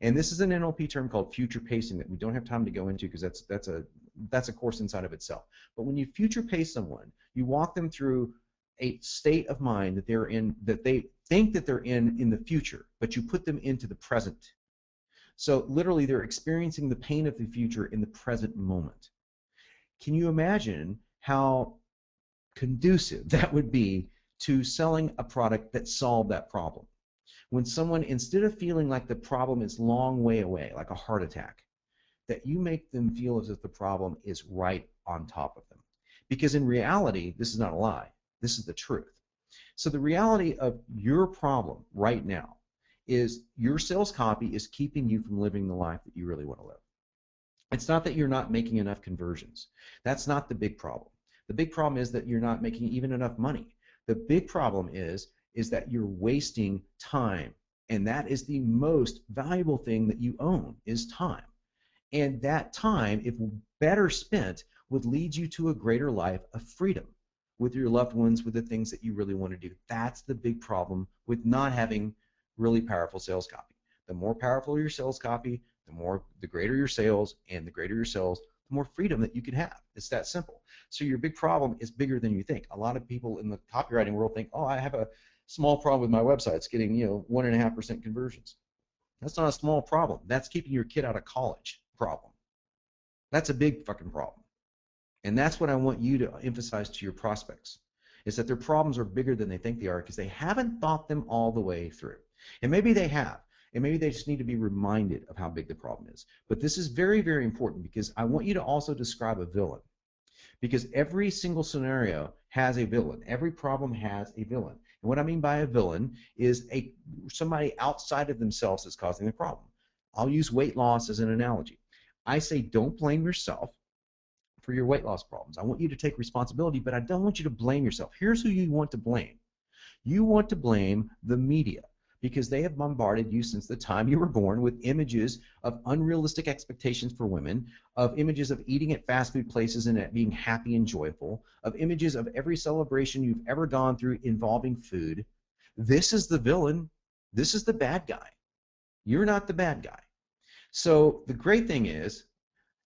And this is an NLP term called future pacing that we don't have time to go into, because that's a course inside of itself. But when you future pace someone, you walk them through a state of mind that they're in, that they think that they're in the future, but you put them into the present. So literally they're experiencing the pain of the future in the present moment. Can you imagine how conducive that would be to selling a product that solved that problem? When someone, instead of feeling like the problem is long way away, like a heart attack, that you make them feel as if the problem is right on top of them. Because in reality, this is not a lie. This is the truth. So the reality of your problem right now is your sales copy is keeping you from living the life that you really want to live. It's not that you're not making enough conversions. That's not the big problem. The big problem is that you're not making even enough money. The big problem is that you're wasting time, and that is the most valuable thing that you own, is time. And that time, if better spent, would lead you to a greater life of freedom with your loved ones, with the things that you really want to do. That's the big problem with not having really powerful sales copy. The more powerful your sales copy, the greater your sales, and the greater your sales, the more freedom that you can have. It's that simple. So your big problem is bigger than you think. A lot of people in the copywriting world think, oh, I have a small problem with my website. It's getting 1.5% conversions. That's not a small problem. That's keeping your kid out of college problem. That's a big fucking problem. And that's what I want you to emphasize to your prospects. is that their problems are bigger than they think they are because they haven't thought them all the way through. And maybe they have, and maybe they just need to be reminded of how big the problem is. But this is very, very important because I want you to also describe a villain. Because every single scenario has a villain. Every problem has a villain. And what I mean by a villain is somebody outside of themselves that's causing the problem. I'll use weight loss as an analogy. I say don't blame yourself for your weight loss problems. I want you to take responsibility, but I don't want you to blame yourself. Here's who you want to blame. You want to blame the media because they have bombarded you since the time you were born with images of unrealistic expectations for women, of images of eating at fast food places and being happy and joyful, of images of every celebration you've ever gone through involving food. This is the villain. This is the bad guy. You're not the bad guy. So the great thing is,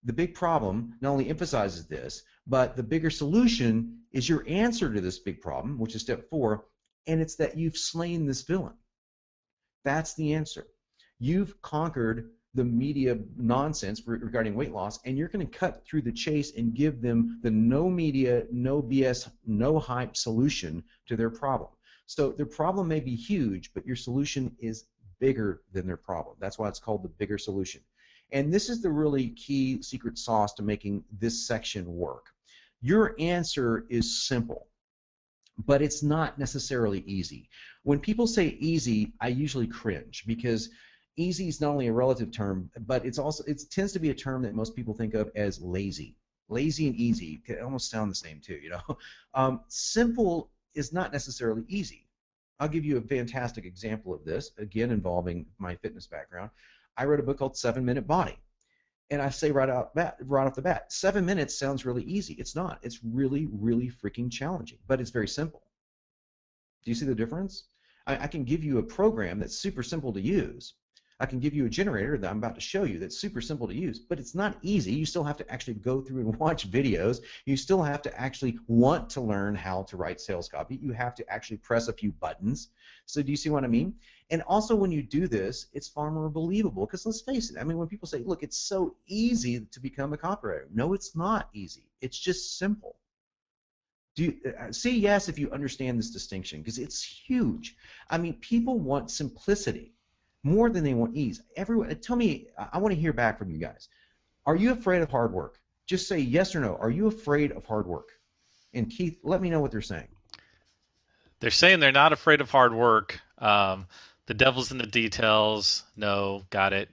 the big problem not only emphasizes this, but the bigger solution is your answer to this big problem, which is step 4, and it's that you've slain this villain. That's the answer. You've conquered the media nonsense regarding weight loss, and you're going to cut through the chase and give them the no media, no BS, no hype solution to their problem. So their problem may be huge, but your solution is bigger than their problem. That's why it's called the bigger solution. And this is the really key secret sauce to making this section work. Your answer is simple, but it's not necessarily easy. When people say easy, I usually cringe because easy is not only a relative term, but it tends to be a term that most people think of as lazy. Lazy and easy can almost sound the same too, you know. Simple is not necessarily easy. I'll give you a fantastic example of this, again involving my fitness background. I wrote a book called 7-Minute Body. And I say right off the bat, 7 minutes sounds really easy. It's not. It's really, really freaking challenging, but it's very simple. Do you see the difference? I can give you a program that's super simple to use. I can give you a generator that I'm about to show you that's super simple to use, but it's not easy. You still have to actually go through and watch videos. You still have to actually want to learn how to write sales copy. You have to actually press a few buttons. So do you see what I mean? And also when you do this, it's far more believable because let's face it, I mean, when people say, look, it's so easy to become a copywriter. No, it's not easy. It's just simple. Say yes if you understand this distinction because it's huge. I mean, people want simplicity more than they want ease. Everyone, tell me, I want to hear back from you guys. Are you afraid of hard work? Just say yes or no. Are you afraid of hard work? And Keith, let me know what they're saying. They're saying they're not afraid of hard work. The devil's in the details. No, got it.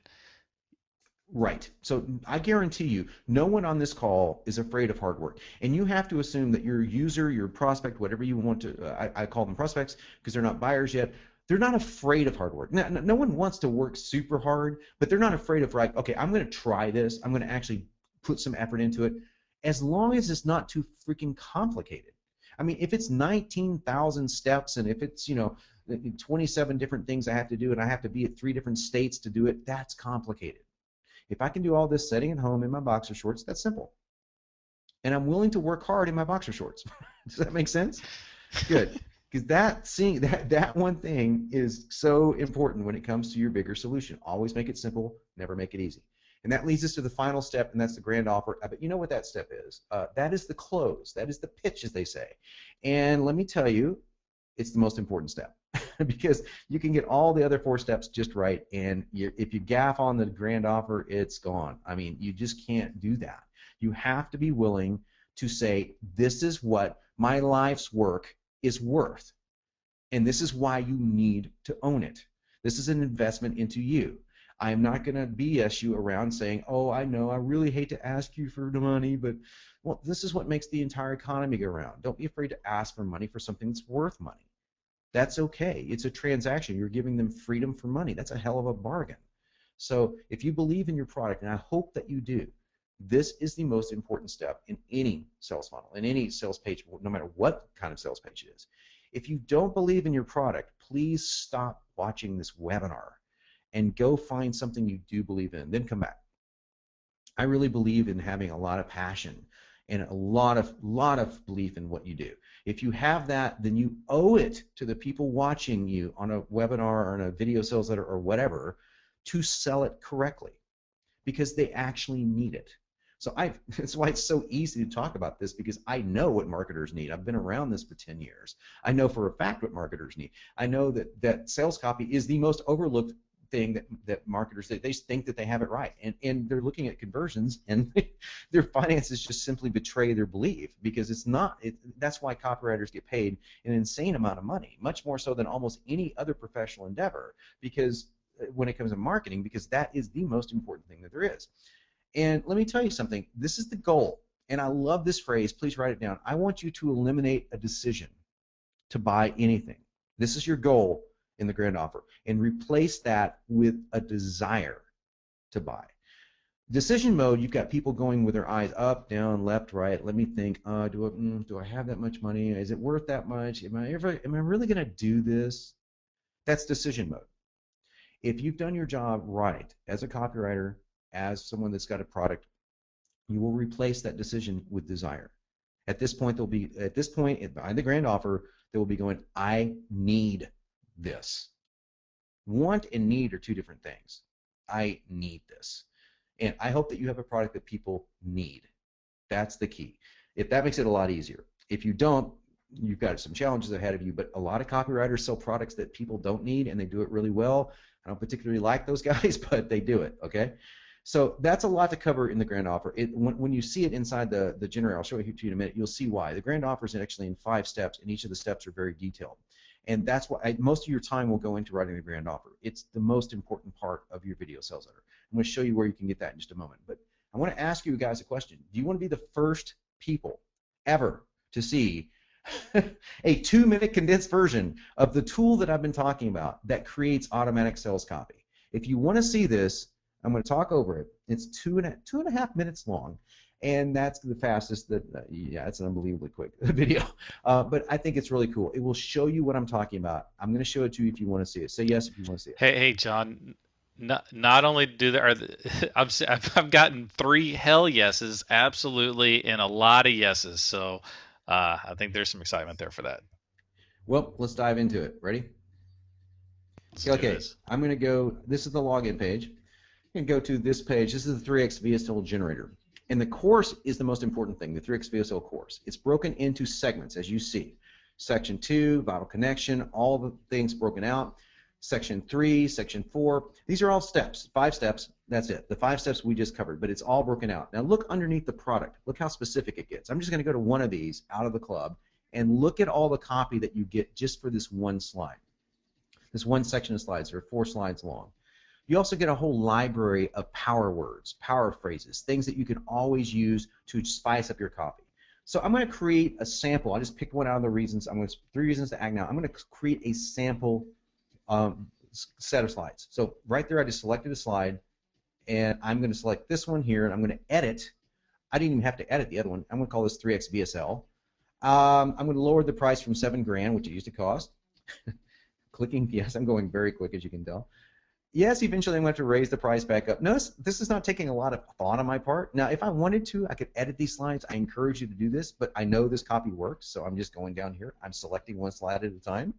Right. So I guarantee you, no one on this call is afraid of hard work. And you have to assume that your user, your prospect, whatever you want to, I call them prospects because they're not buyers yet, they're not afraid of hard work. No one wants to work super hard, but they're not afraid of, like, okay, I'm going to try this. I'm going to actually put some effort into it, as long as it's not too freaking complicated. I mean, if it's 19,000 steps and if it's, 27 different things I have to do and I have to be at 3 different states to do it, that's complicated. If I can do all this sitting at home in my boxer shorts, that's simple. And I'm willing to work hard in my boxer shorts. Does that make sense? Good. Because that one thing is so important when it comes to your bigger solution. Always make it simple, never make it easy. And that leads us to the final step, and that's the grand offer. But you know what that step is? That is the close. That is the pitch, as they say. And let me tell you, it's the most important step because you can get all the other 4 steps just right, and if you gaff on the grand offer, it's gone. I mean, you just can't do that. You have to be willing to say, this is what my life's work is worth, and this is why you need to own it. This is an investment into you. I'm not going to BS you around saying, oh, I know, I really hate to ask you for the money, but, well, this is what makes the entire economy go round. Don't be afraid to ask for money for something that's worth money. That's okay. It's a transaction. You're giving them freedom for money. That's a hell of a bargain. So if you believe in your product, and I hope that you do, this is the most important step in any sales funnel, in any sales page, no matter what kind of sales page it is. If you don't believe in your product, please stop watching this webinar and go find something you do believe in, then come back. I really believe in having a lot of passion and a lot of belief in what you do. If you have that, then you owe it to the people watching you on a webinar or on a video sales letter or whatever to sell it correctly, because they actually need it. So that's why it's so easy to talk about this, because I know what marketers need. I've been around this for 10 years. I know for a fact what marketers need. I know that sales copy is the most overlooked thing that marketers, they think that they have it right, and they're looking at conversions, and their finances just simply betray their belief, because it's not. That's why copywriters get paid an insane amount of money, much more so than almost any other professional endeavor, because when it comes to marketing, because that is the most important thing that there is. And let me tell you something, this is the goal, and I love this phrase, please write it down. I want you to eliminate a decision to buy anything. This is your goal in the grand offer, and replace that with a desire to buy. Decision mode, you've got people going with their eyes up, down, left, right. Let me think, do I have that much money? Is it worth that much? Am I really going to do this? That's decision mode. If you've done your job right as a copywriter, as someone that's got a product, you will replace that decision with desire. At this point, behind the grand offer, they will be going, I need this. Want and need are two different things. I need this. And I hope that you have a product that people need. That's the key. If that makes it a lot easier. If you don't, you've got some challenges ahead of you, but a lot of copywriters sell products that people don't need, and they do it really well. I don't particularly like those guys, but they do it, okay? So that's a lot to cover in the grand offer. When you see it inside the generator, I'll show it to you in a minute, you'll see why. The grand offer is actually in 5 steps, and each of the steps are very detailed. And that's why most of your time will go into writing the grand offer. It's the most important part of your video sales letter. I'm going to show you where you can get that in just a moment. But I want to ask you guys a question. Do you want to be the first people ever to see a 2-minute condensed version of the tool that I've been talking about that creates automatic sales copy? If you want to see this, I'm going to talk over it. It's two and a half minutes long, and that's the fastest. Yeah, it's an unbelievably quick video, but I think it's really cool. It will show you what I'm talking about. I'm going to show it to you if you want to see it. Say yes if you want to see it. Hey, John. Not only I've gotten 3 hell yeses, absolutely, and a lot of yeses. So I think there's some excitement there for that. Well, let's dive into it. Ready? Okay, I'm going to go. This is the login page. I'm going to go to this page. This is the 3x VSL generator. And the course is the most important thing, the 3x VSL course. It's broken into segments, as you see. Section 2, vital connection, all the things broken out. Section 3, Section 4. These are all steps, 5 steps. That's it. The 5 steps we just covered, but it's all broken out. Now look underneath the product. Look how specific it gets. I'm just going to go to one of these out of the club and look at all the copy that you get just for this one slide. This one section of slides. There are 4 slides long. You also get a whole library of power words, power phrases, things that you can always use to spice up your copy. So I'm going to create a sample. I just picked one out of the reasons. 3 reasons to act now. I'm going to create a sample set of slides. So right there, I just selected a slide, and I'm going to select this one here, and I'm going to edit. I didn't even have to edit the other one. I'm going to call this 3x VSL. I'm going to lower the price from $7,000, which it used to cost. Clicking yes, I'm going very quick, as you can tell. Yes, eventually I'm going to have to raise the price back up. Notice this is not taking a lot of thought on my part. Now, if I wanted to, I could edit these slides. I encourage you to do this, but I know this copy works, so I'm just going down here. I'm selecting one slide at a time.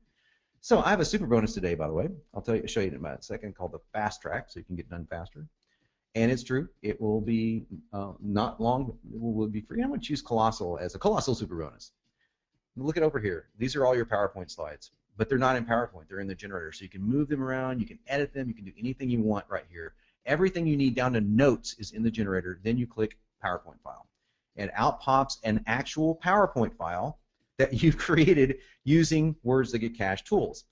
So I have a super bonus today, by the way. I'll show you in a second, called the Fast Track, so you can get done faster. And it's true. It will be not long. It will be free. I'm going to choose Colossal as a Colossal super bonus. Look at over here. These are all your PowerPoint slides. But they're not in PowerPoint. They're in the generator. So you can move them around. You can edit them. You can do anything you want right here. Everything you need down to notes is in the generator. Then you click PowerPoint file. And out pops an actual PowerPoint file that you've created using Words That Get Cash tools.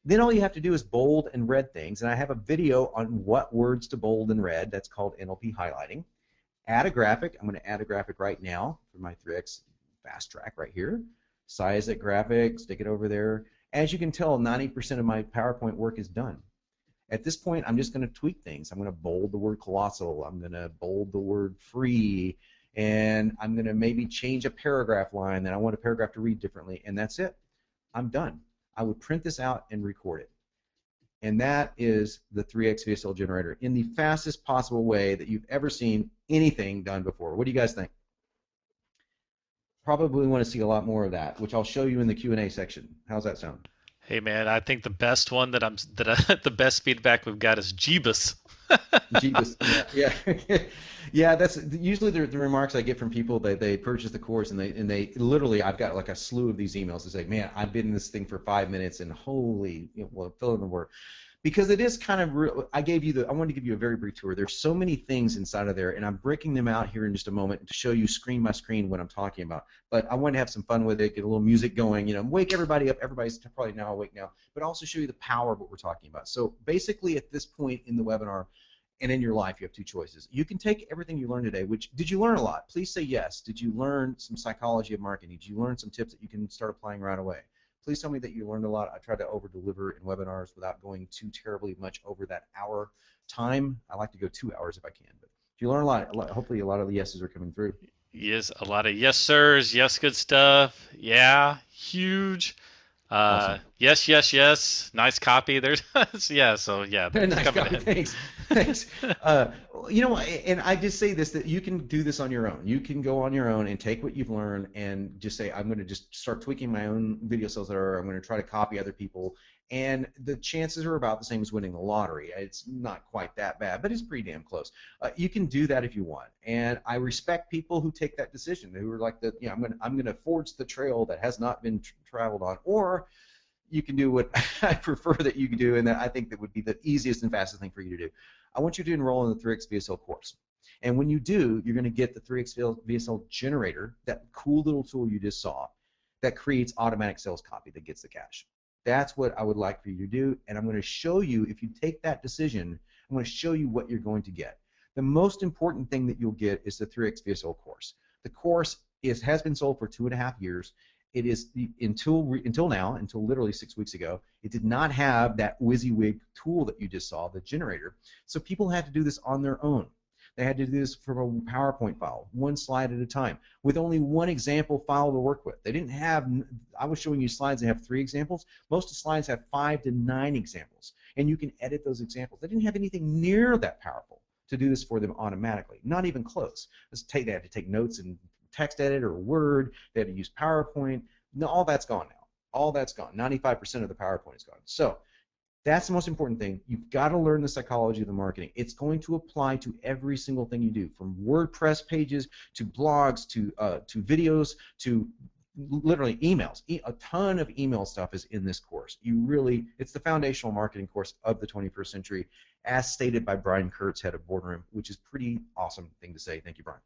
Then all you have to do is bold and red things. And I have a video on what words to bold and red. That's called NLP highlighting. Add a graphic. I'm going to add a graphic right now for my 3x Fast Track right here. Size that graphic. Stick it over there. As you can tell, 90% of my PowerPoint work is done. At this point, I'm just going to tweak things. I'm going to bold the word colossal. I'm going to bold the word free. And I'm going to maybe change a paragraph line that I want a paragraph to read differently. And that's it. I'm done. I would print this out and record it. And that is the 3x VSL generator in the fastest possible way that you've ever seen anything done before. What do you guys think? Probably want to see a lot more of that, which I'll show you in the Q&A section. How's that sound? Hey man, I think the best one the best feedback we've got is Jeebus. Jeebus. Yeah, yeah, yeah. That's usually the remarks I get from people that they purchase the course and they literally I've got like a slew of these emails to say, man, I've been in this thing for 5 minutes and holy, well, fill in the word because it is kind of real. I wanted to give you a very brief tour. There's so many things inside of there, and I'm breaking them out here in just a moment to show you screen by screen what I'm talking about. But I want to have some fun with it, get a little music going, wake everybody up. Everybody's probably now awake now, but also show you the power of what we're talking about. So basically, at this point in the webinar and in your life, you have two choices. You can take everything you learned today, which, did you learn a lot? Please say yes. Did you learn some psychology of marketing? Did you learn some tips that you can start applying right away? Please tell me that you learned a lot. I try to over-deliver in webinars without going too terribly much over that hour time. I like to go 2 hours if I can. But if you learn a lot, hopefully a lot of the yeses are coming through. Yes, a lot of yes sirs, yes good stuff. Yeah, huge. Awesome. Yes, yes, yes. Nice copy. There's yeah. So yeah, that's Nice coming copy. in. Thanks. Thanks. And I just say this, that you can do this on your own. You can go on your own and take what you've learned and just say, I'm going to just start tweaking my own video sales editor. I'm going to try to copy other people. And the chances are about the same as winning the lottery. It's not quite that bad, but it's pretty damn close. You can do that if you want. And I respect people who take that decision, who are like, I'm going to forge the trail that has not been traveled on, or you can do what I prefer that you can do, and that I think that would be the easiest and fastest thing for you to do. I want you to enroll in the 3X VSL course. And when you do, you're going to get the 3X VSL generator, that cool little tool you just saw, that creates automatic sales copy that gets the cash. That's what I would like for you to do, and I'm going to show you, if you take that decision, I'm going to show you what you're going to get. The most important thing that you'll get is the 3X VSL course. The course has been sold for 2.5 years. It is until now, until literally 6 weeks ago, it did not have that WYSIWYG tool that you just saw, the generator. So people had to do this on their own. They had to do this from a PowerPoint file, one slide at a time, with only one example file to work with. They didn't have, I was showing you slides that have 3 examples. Most of the slides have 5 to 9 examples, and you can edit those examples. They didn't have anything near that powerful to do this for them automatically, not even close. They had to take notes and text edit or Word. They had to use PowerPoint. No, all that's gone now. All that's gone. 95% of the PowerPoint is gone. So that's the most important thing. You've got to learn the psychology of the marketing. It's going to apply to every single thing you do, from WordPress pages to blogs to videos to literally emails. A ton of email stuff is in this course. It's the foundational marketing course of the 21st century, as stated by Brian Kurtz, head of Boardroom, which is pretty awesome thing to say. Thank you, Brian.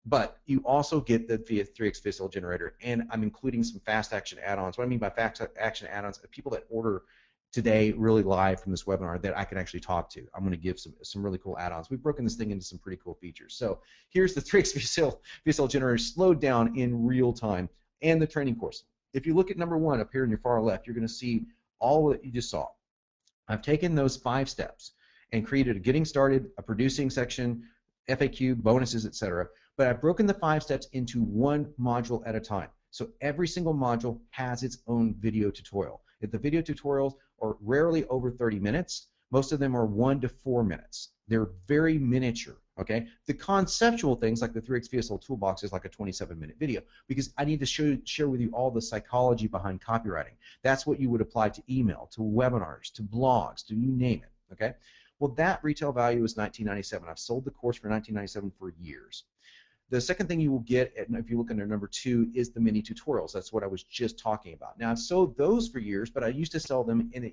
But you also get the 3X VSL generator, and I'm including some fast action add-ons. What I mean by fast action add-ons are people that order today really live from this webinar that I can actually talk to. I'm going to give some really cool add-ons. We've broken this thing into some pretty cool features. So here's the 3X VSL generator slowed down in real time, and the training course. If you look at number 1 up here in your far left, you're going to see all that you just saw. I've taken those 5 steps and created a getting started, a producing section, FAQ, bonuses, etc. But I've broken the 5 steps into one module at a time. So every single module has its own video tutorial. If the video tutorials are rarely over 30 minutes, most of them are 1 to 4 minutes. They're very miniature, okay? The conceptual things like the 3X VSL toolbox is like a 27-minute video because I need to share with you all the psychology behind copywriting. That's what you would apply to email, to webinars, to blogs, to you name it, okay? Well, that retail value is $19.97. I've sold the course for $19.97 for years. The second thing you will get, if you look under number 2, is the mini tutorials. That's what I was just talking about. Now, I've sold those for years, but I used to sell them in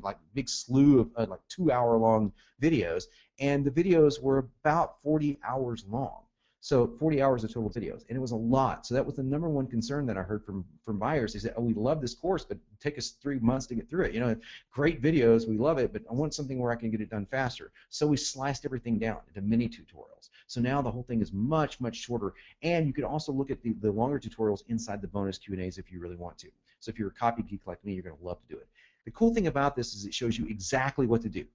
like big slew of like 2-hour-long videos, and the videos were about 40 hours long. So 40 hours of total videos, and it was a lot. So that was the number 1 concern that I heard from buyers. They said, "Oh, we love this course, but take us 3 months to get through it. You know, great videos, we love it, but I want something where I can get it done faster." So we sliced everything down into mini tutorials. So now the whole thing is much, much shorter, and you can also look at the longer tutorials inside the bonus Q&As if you really want to. So if you're a copy geek like me, you're going to love to do it. The cool thing about this is it shows you exactly what to do.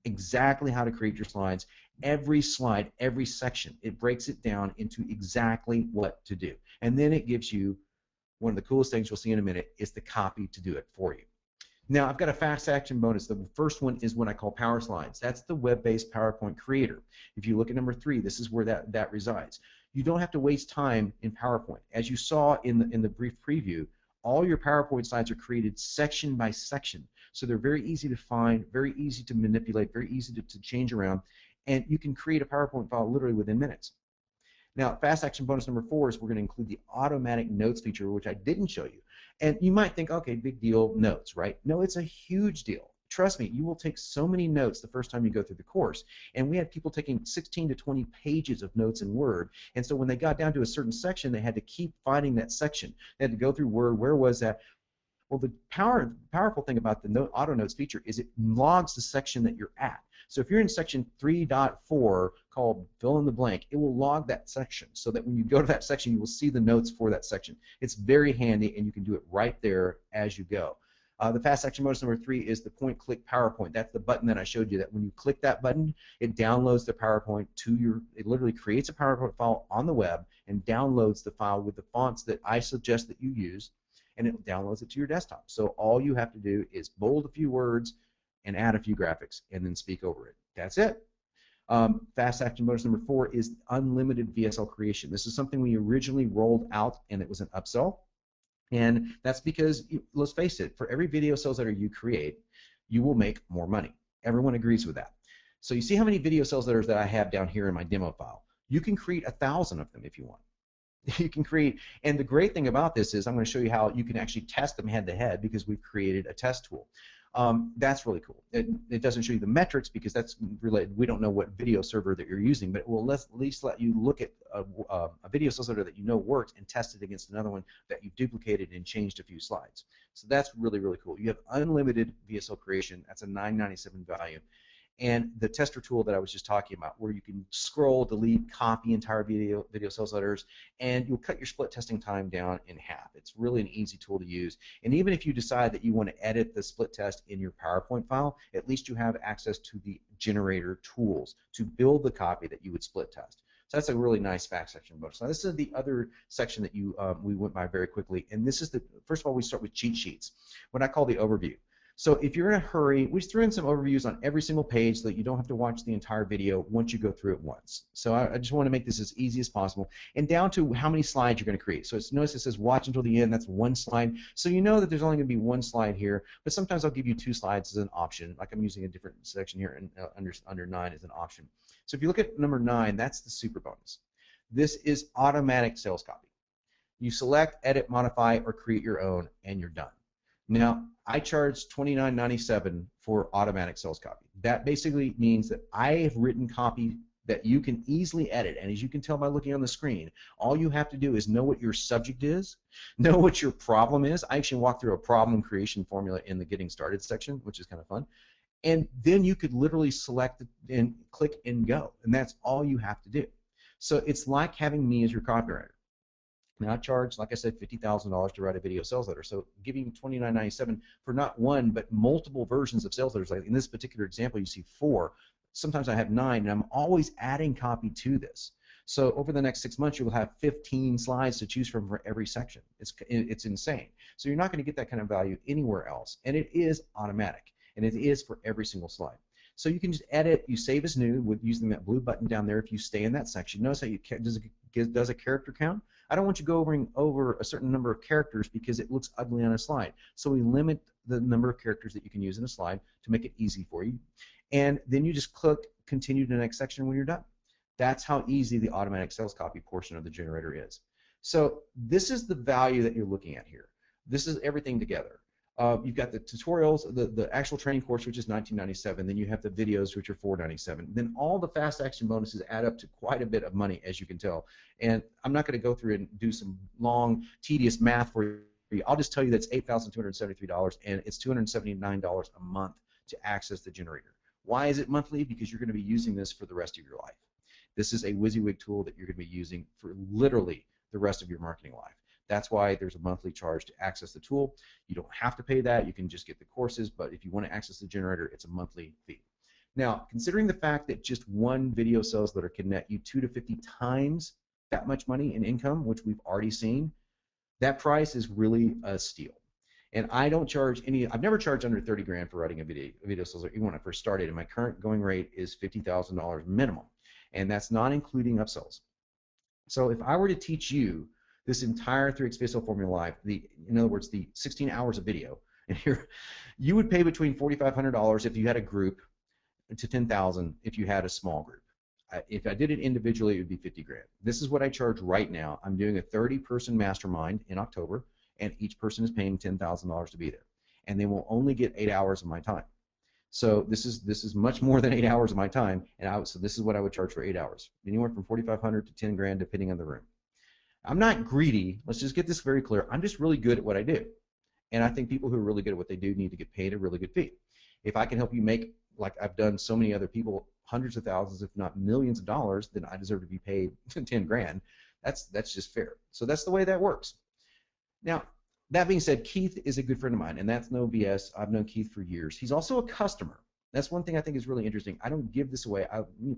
Exactly how to create your slides. Every slide, every section, it breaks it down into exactly what to do. And then it gives you one of the coolest things you'll see in a minute is the copy to do it for you. Now, I've got a fast action bonus. The first one is what I call Power Slides. That's the web-based PowerPoint creator. If you look at number 3, this is where that resides. You don't have to waste time in PowerPoint. As you saw in the brief preview, All your PowerPoint slides are created section by section. So they're very easy to find, very easy to manipulate, very easy to change around, and you can create a PowerPoint file literally within minutes. Now, fast action bonus number 4 is we're going to include the automatic notes feature, which I didn't show you. And you might think, okay, big deal, notes, right? No, it's a huge deal. Trust me, you will take so many notes the first time you go through the course. And we had people taking 16 to 20 pages of notes in Word. And so when they got down to a certain section, they had to keep finding that section. They had to go through Word. Where was that? Well, the powerful thing about the auto notes feature is it logs the section that you're at. So if you're in section 3.4 called fill in the blank, it will log that section so that when you go to that section, you will see the notes for that section. It's very handy, and you can do it right there as you go. The fast action bonus number 3 is the point-click PowerPoint. That's the button that I showed you, that when you click that button, it downloads the PowerPoint to your, it literally creates a PowerPoint file on the web and downloads the file with the fonts that I suggest that you use, and it downloads it to your desktop. So all you have to do is bold a few words and add a few graphics and then speak over it. That's it. Fast action bonus number 4 is unlimited VSL creation. This is something we originally rolled out, and it was an upsell. And that's because, let's face it, for every video sales letter you create, you will make more money. Everyone agrees with that. So you see how many video sales letters that I have down here in my demo file. You can create 1,000 of them if you want. You can create, and the great thing about this is I'm going to show you how you can actually test them head-to-head because we've created a test tool. That's really cool. It doesn't show you the metrics because that's related. We don't know what video server that you're using, but it will at least let you look at a video sales letter that you know works and test it against another one that you've duplicated and changed a few slides. So that's really, really cool. You have unlimited VSL creation. That's a $9.97 value. And the tester tool that I was just talking about, where you can scroll, delete, copy entire video sales letters, and you'll cut your split testing time down in half. It's really an easy tool to use. And even if you decide that you want to edit the split test in your PowerPoint file, at least you have access to the generator tools to build the copy that you would split test. So that's a really nice fast section bonus. Now this is the other section that we went by very quickly, and this is the, first of all, we start with cheat sheets, what I call the overview. So if you're in a hurry, we just threw in some overviews on every single page so that you don't have to watch the entire video once you go through it once. So I just want to make this as easy as possible, and down to how many slides you're going to create. So notice it says watch until the end. That's one slide. So you know that there's only going to be one slide here, but sometimes I'll give you 2 slides as an option. Like I'm using a different section here, and under 9 as an option. So if you look at number 9, that's the super bonus. This is automatic sales copy. You select, edit, modify, or create your own, and you're done. Now, I charge $29.97 for automatic sales copy. That basically means that I have written copy that you can easily edit, and as you can tell by looking on the screen, all you have to do is know what your subject is, know what your problem is. I actually walked through a problem creation formula in the Getting Started section, which is kind of fun, and then you could literally select and click and go, and that's all you have to do. So it's like having me as your copywriter. Now I charge, like I said, $50,000 to write a video sales letter. So giving $29.97 for not one but multiple versions of sales letters. Like in this particular example, you see 4. Sometimes I have 9, and I'm always adding copy to this. So over the next 6 months, you will have 15 slides to choose from for every section. It's insane. So you're not going to get that kind of value anywhere else, and it is automatic, and it is for every single slide. So you can just edit, you save as new with using that blue button down there if you stay in that section. Notice how does a character count? I don't want you going over a certain number of characters because it looks ugly on a slide. So we limit the number of characters that you can use in a slide to make it easy for you. And then you just click continue to the next section when you're done. That's how easy the automatic sales copy portion of the generator is. So this is the value that you're looking at here. This is everything together. You've got the tutorials, the actual training course, which is $19.97. Then you have the videos, which are $4.97. Then all the fast action bonuses add up to quite a bit of money, as you can tell. And I'm not going to go through and do some long, tedious math for you. I'll just tell you that it's $8,273, and it's $279 a month to access the generator. Why is it monthly? Because you're going to be using this for the rest of your life. This is a WYSIWYG tool that you're going to be using for literally the rest of your marketing life. That's why there's a monthly charge to access the tool. You don't have to pay that. You can just get the courses, but if you want to access the generator, it's a monthly fee. Now, considering the fact that just one video sales letter can net you 2 to 50 times that much money in income, which we've already seen, that price is really a steal. And I don't charge any, I've never charged under 30 grand for writing a video sales letter, even when I first started, and my current going rate is $50,000 minimum, and that's not including upsells. So if I were to teach you this entire 3X VSL Formula Live, in other words, the 16 hours of video, and here, you would pay between $4,500 if you had a group to $10,000 if you had a small group. If I did it individually, it would be 50 grand. This is what I charge right now. I'm doing a 30-person mastermind in October, and each person is paying $10,000 to be there, and they will only get 8 hours of my time. So this is much more than 8 hours of my time, and so this is what I would charge for 8 hours, anywhere from 4,500 to 10 grand, depending on the room. I'm not greedy. Let's just get this very clear. I'm just really good at what I do, and I think people who are really good at what they do need to get paid a really good fee. If I can help you make, like I've done so many other people, hundreds of thousands, if not millions of dollars, then I deserve to be paid 10 grand. That's just fair. So that's the way that works. Now, that being said, Keith is a good friend of mine, and that's no BS. I've known Keith for years. He's also a customer. That's one thing I think is really interesting. I don't give this away.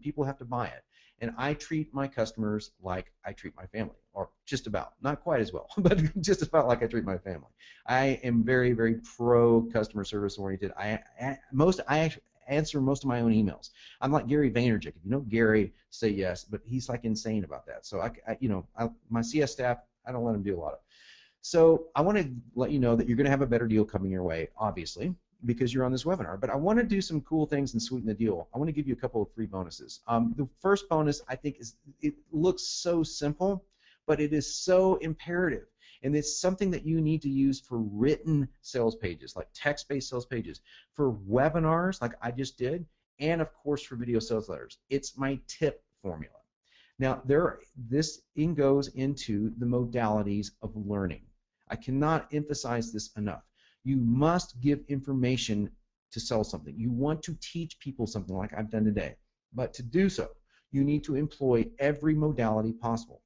People have to buy it. And I treat my customers like I treat my family, or just about. Not quite as well, but just about like I treat my family. I am very, very pro-customer service oriented. I answer most of my own emails. I'm like Gary Vaynerchuk. If you know Gary, say yes, but he's like insane about that. So my CS staff, I don't let him do a lot of. So I want to let you know that you're going to have a better deal coming your way, obviously, because you're on this webinar. But I want to do some cool things and sweeten the deal. I want to give you a couple of free bonuses. The first bonus, I think, it looks so simple, but it is so imperative. And it's something that you need to use for written sales pages, like text-based sales pages, for webinars like I just did, and of course for video sales letters. It's my tip formula. Now, this goes into the modalities of learning. I cannot emphasize this enough. You must give information to sell something. You want to teach people something like I've done today. But to do so, you need to employ every modality possible.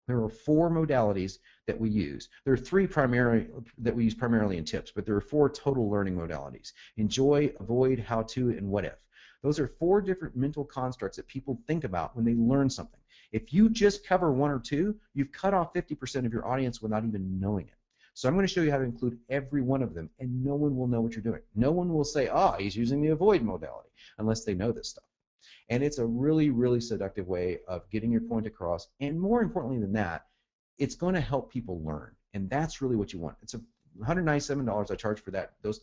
There are 4 modalities that we use. There are 3 primary that we use primarily in tips, but there are 4 total learning modalities: enjoy, avoid, how to, and what if. Those are 4 different mental constructs that people think about when they learn something. If you just cover 1 or 2, you've cut off 50% of your audience without even knowing it. So I'm going to show you how to include every one of them, and no one will know what you're doing. No one will say, oh, he's using the avoid modality, unless they know this stuff. And it's a really, really seductive way of getting your point across, and more importantly than that, it's going to help people learn, and that's really what you want. It's $197 I charge for those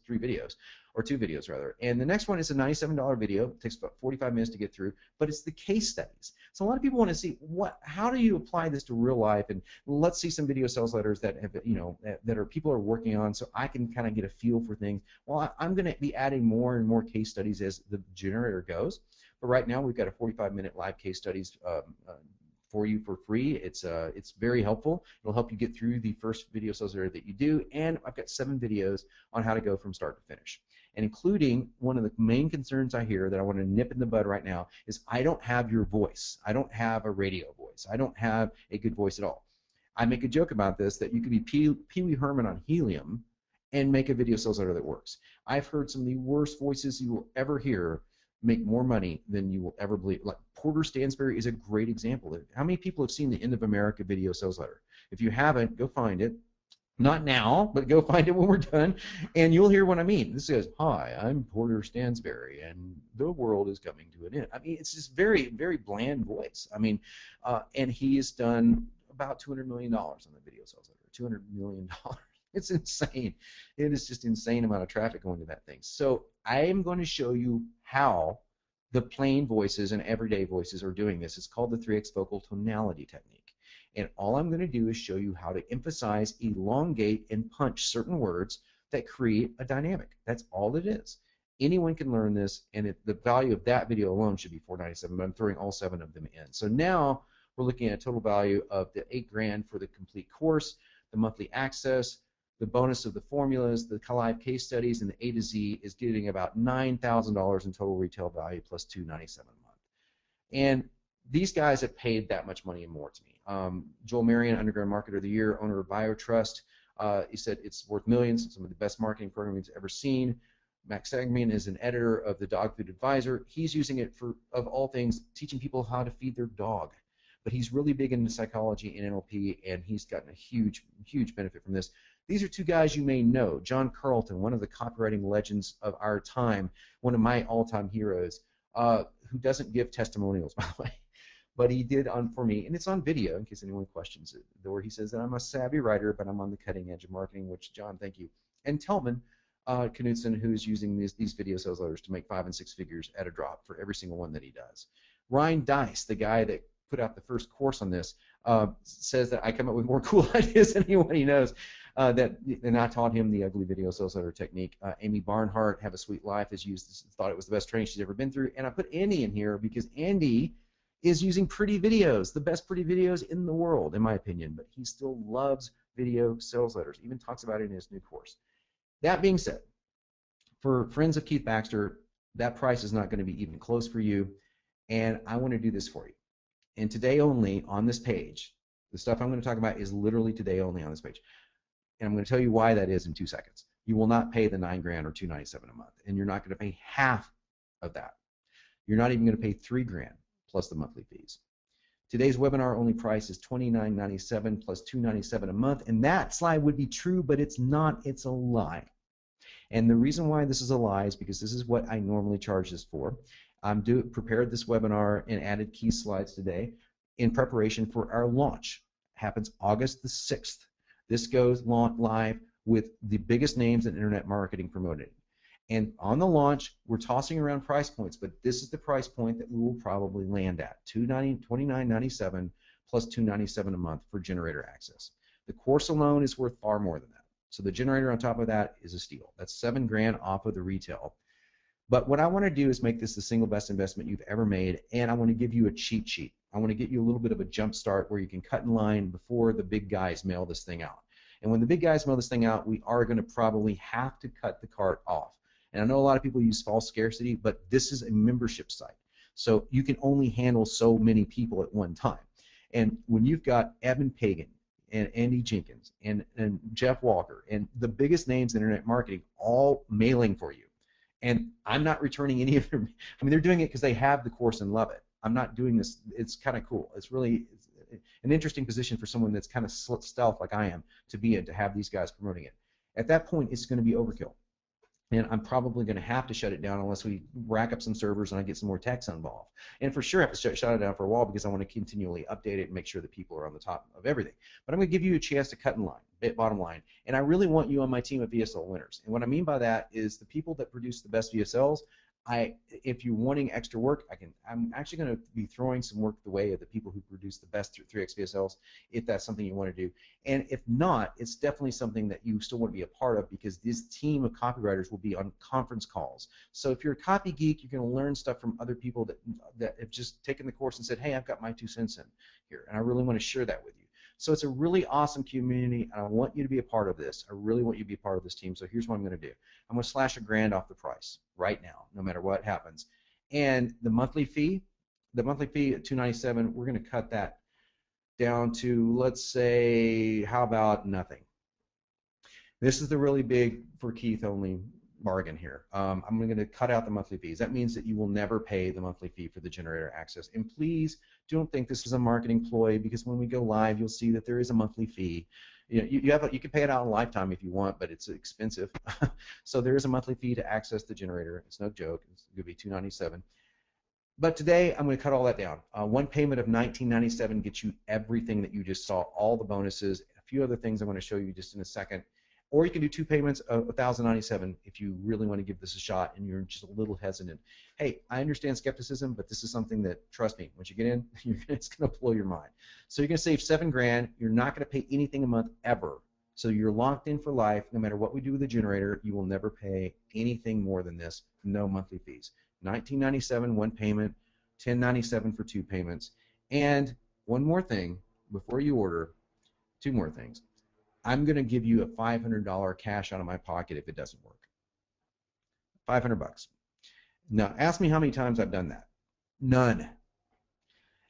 3 videos, or 2 videos rather. And the next one is a $97 video. It takes about 45 minutes to get through, but it's the case studies. So a lot of people want to see how do you apply this to real life, and let's see some video sales letters that have, people are working on, so I can kind of get a feel for things. Well, I'm going to be adding more and more case studies as the generator goes. But right now we've got a 45-minute live case studies for you for free. It's very helpful. It'll help you get through the first video sales letter that you do, and I've got 7 videos on how to go from start to finish. And including one of the main concerns I hear that I want to nip in the bud right now is I don't have your voice. I don't have a radio voice. I don't have a good voice at all. I make a joke about this that you could be Pee Wee Herman on helium and make a video sales letter that works. I've heard some of the worst voices you will ever hear make more money than you will ever believe. Like Porter Stansberry is a great example. How many people have seen the End of America video sales letter? If you haven't, go find it. Not now, but go find it when we're done, and you'll hear what I mean. This says, hi, I'm Porter Stansberry, and the world is coming to an end. I mean, it's just very, very bland voice. I mean, and he has done about $200 million on the video sales letter, $200 million. It's insane. It is just insane amount of traffic going to that thing. So I am going to show you how the plain voices and everyday voices are doing this. It's called the 3X vocal tonality technique. And all I'm going to do is show you how to emphasize, elongate, and punch certain words that create a dynamic. That's all it is. Anyone can learn this, and the value of that video alone should be $497, but I'm throwing all 7 of them in. So now we're looking at a total value of the $8 grand for the complete course, the monthly access, the bonus of the formulas, the live case studies, and the A to Z is getting about $9,000 in total retail value plus $297 a month. And these guys have paid that much money and more to me. Joel Marion, Underground Marketer of the Year, owner of BioTrust, he said it's worth millions, some of the best marketing programs ever seen. Max Sagmian is an editor of the Dog Food Advisor. He's using it for, of all things, teaching people how to feed their dog. But he's really big into psychology and NLP, and he's gotten a huge, huge benefit from this. These are 2 guys you may know. John Carlton, one of the copywriting legends of our time, one of my all-time heroes, who doesn't give testimonials, by the way. but he did for me, and it's on video in case anyone questions it, where he says that I'm a savvy writer, but I'm on the cutting edge of marketing, which, John, thank you. And Telman Knudsen, who's using these video sales letters to make 5 and 6 figures at a drop for every single one that he does. Ryan Dice, the guy that put out the first course on this, says that I come up with more cool ideas than anyone he knows. And I taught him the ugly video sales letter technique. Amy Barnhart, Have a Sweet Life, has used this, thought it was the best training she's ever been through. And I put Andy in here because Andy is using pretty videos, the best pretty videos in the world, in my opinion. But he still loves video sales letters, even talks about it in his new course. That being said, for friends of Keith Baxter, that price is not going to be even close for you. And I want to do this for you. And today only on this page, the stuff I'm going to talk about is literally today only on this page. And I'm going to tell you why that is in 2 seconds. You will not pay the $9 grand or $297 a month, and you're not going to pay half of that. You're not even going to pay $3 grand plus the monthly fees. Today's webinar only price is $29.97 plus $297 a month, and that slide would be true, but it's not. It's a lie. And the reason why this is a lie is because this is what I normally charge this for. Prepared this webinar and added key slides today in preparation for our launch. Happens August the 6th. This goes live with the biggest names in internet marketing promoted. And on the launch, we're tossing around price points, but this is the price point that we will probably land at, $29.97 plus $297 a month for generator access. The course alone is worth far more than that. So the generator on top of that is a steal. That's $7 grand off of the retail. But what I want to do is make this the single best investment you've ever made, and I want to give you a cheat sheet. I want to get you a little bit of a jump start where you can cut in line before the big guys mail this thing out. And when the big guys mail this thing out, we are going to probably have to cut the cart off. And I know a lot of people use false scarcity, but this is a membership site. So you can only handle so many people at one time. And when you've got Evan Pagan and Andy Jenkins and Jeff Walker and the biggest names in internet marketing all mailing for you, and I'm not returning any of them. I mean, they're doing it because they have the course and love it. I'm not doing this. It's kind of cool. It's really an interesting position for someone that's kind of stealth like I am to be in, to have these guys promoting it. At that point, it's going to be overkill. And I'm probably going to have to shut it down unless we rack up some servers and I get some more techs involved. And for sure I have to shut it down for a while because I want to continually update it and make sure that people are on the top of everything. But I'm going to give you a chance to cut in line, bottom line. And I really want you on my team of VSL winners. And what I mean by that is the people that produce the best VSLs, if you're wanting extra work, I'm actually going to be throwing some work the way of the people who produce the best 3x VSLs, if that's something you want to do. And if not, it's definitely something that you still want to be a part of because this team of copywriters will be on conference calls. So if you're a copy geek, you're going to learn stuff from other people that have just taken the course and said, hey, I've got my 2 cents in here, and I really want to share that with you. So it's a really awesome community, and I want you to be a part of this. I really want you to be a part of this team. So here's what I'm going to do. I'm going to slash $1 grand off the price right now, no matter what happens. And the monthly fee at $297, we're going to cut that down to, let's say, how about nothing? This is the really big, for Keith only, bargain here. I'm going to cut out the monthly fees. That means that you will never pay the monthly fee for the generator access. And please don't think this is a marketing ploy, because when we go live, you'll see that there is a monthly fee. You can pay it out in a lifetime if you want, but it's expensive. So there is a monthly fee to access the generator. It's no joke. It's going to be $297. But today I'm going to cut all that down. One payment of $19.97 gets you everything that you just saw, all the bonuses, a few other things I'm going to show you just in a second. Or you can do 2 payments of $1,097 if you really want to give this a shot and you're just a little hesitant. Hey, I understand skepticism, but this is something that, trust me, once you get in, it's going to blow your mind. So you're going to save $7 grand. You're not going to pay anything a month ever. So you're locked in for life. No matter what we do with the generator, you will never pay anything more than this. No monthly fees. $19.97 one payment, $10.97 for 2 payments. And one more thing before you order, 2 more things. I'm going to give you a $500 cash out of my pocket if it doesn't work. $500. Now, ask me how many times I've done that. None.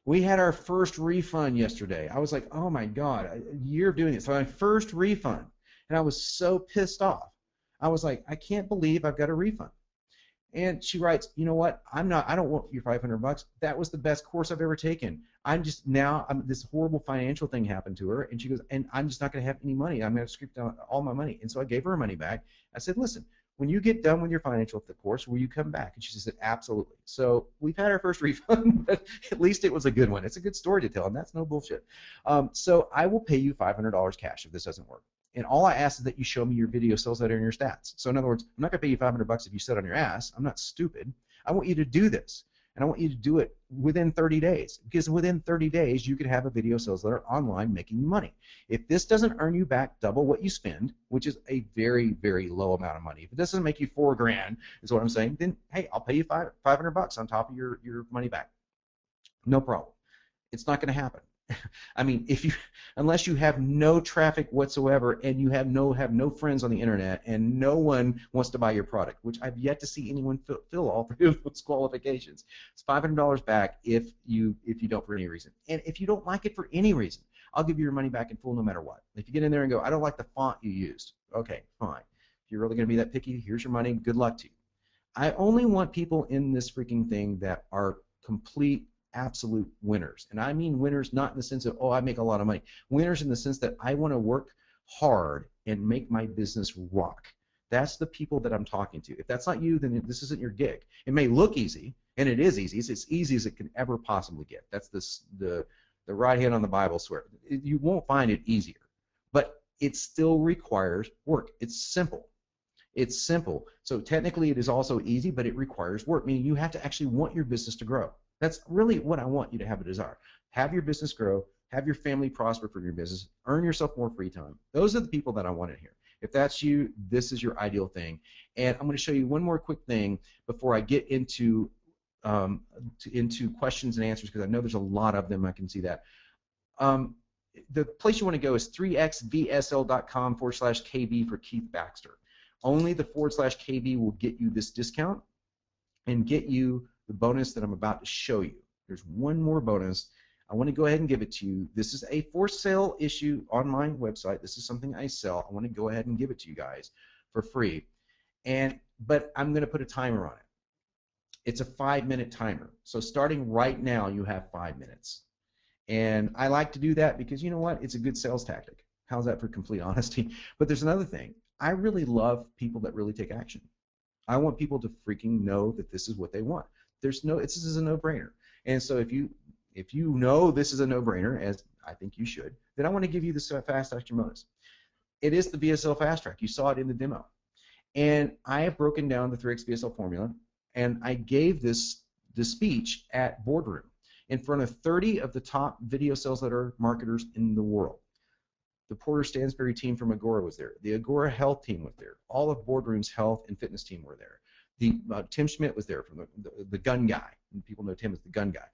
We had our first refund yesterday. I was like, oh my God, a year of doing it. So my first refund, and I was so pissed off. I was like, I can't believe I've got a refund. And she writes, you know what? I don't want your $500. That was the best course I've ever taken. This horrible financial thing happened to her, and she goes, and I'm just not going to have any money. I'm going to scrape down all my money. And so I gave her her money back. I said, listen, when you get done with your financial course, will you come back? And she said, absolutely. So we've had our first refund, but at least it was a good one. It's a good story to tell, and that's no bullshit. So I will pay you $500 cash if this doesn't work. And all I ask is that you show me your video sales letter and your stats. So in other words, I'm not going to pay you $500 if you sit on your ass. I'm not stupid. I want you to do this. And I want you to do it within 30 days, because within 30 days you could have a video sales letter online making you money. If this doesn't earn you back double what you spend, which is a very, very low amount of money, if it doesn't make you $4,000, is what I'm saying, then hey, I'll pay you $500 on top of your money back. No problem. It's not going to happen. I mean, unless you have no traffic whatsoever and you have no friends on the internet and no one wants to buy your product, which I've yet to see anyone fill all three of those qualifications. It's $500 back if you don't for any reason. And if you don't like it for any reason, I'll give you your money back in full no matter what. If you get in there and go, I don't like the font you used, okay, fine. If you're really going to be that picky, here's your money. Good luck to you. I only want people in this freaking thing that are complete absolute winners. And I mean winners not in the sense of, oh, I make a lot of money. Winners in the sense that I want to work hard and make my business rock. That's the people that I'm talking to. If that's not you, then this isn't your gig. It may look easy, and it is easy. It's as easy as it can ever possibly get. That's the right hand on the Bible swear. You won't find it easier. But it still requires work. It's simple. It's simple. So technically it is also easy, but it requires work, meaning you have to actually want your business to grow. That's really what I want you to have a desire. Have your business grow, have your family prosper from your business, earn yourself more free time. Those are the people that I want in here. If that's you, this is your ideal thing. And I'm going to show you one more quick thing before I get into questions and answers, because I know there's a lot of them. I can see that. The place you want to go is 3xvsl.com/KB for Keith Baxter. Only the /KB will get you this discount and get you the bonus that I'm about to show you. There's one more bonus. I want to go ahead and give it to you. This is a for sale issue on my website. This is something I sell. I want to go ahead and give it to you guys for free. But I'm going to put a timer on it. It's a 5-minute timer. So starting right now, you have 5 minutes. And I like to do that because, you know what, it's a good sales tactic. How's that for complete honesty? But there's another thing. I really love people that really take action. I want people to freaking know that this is what they want. This is a no-brainer. And so if you know this is a no-brainer, as I think you should, then I want to give you this fast action bonus. It is the VSL Fast Track. You saw it in the demo. And I have broken down the 3X VSL formula, and I gave this speech at Boardroom in front of 30 of the top video sales letter marketers in the world. The Porter Stansberry team from Agora was there. The Agora Health team was there. All of Boardroom's health and fitness team were there. Tim Schmidt was there from the gun guy. And people know Tim as the gun guy.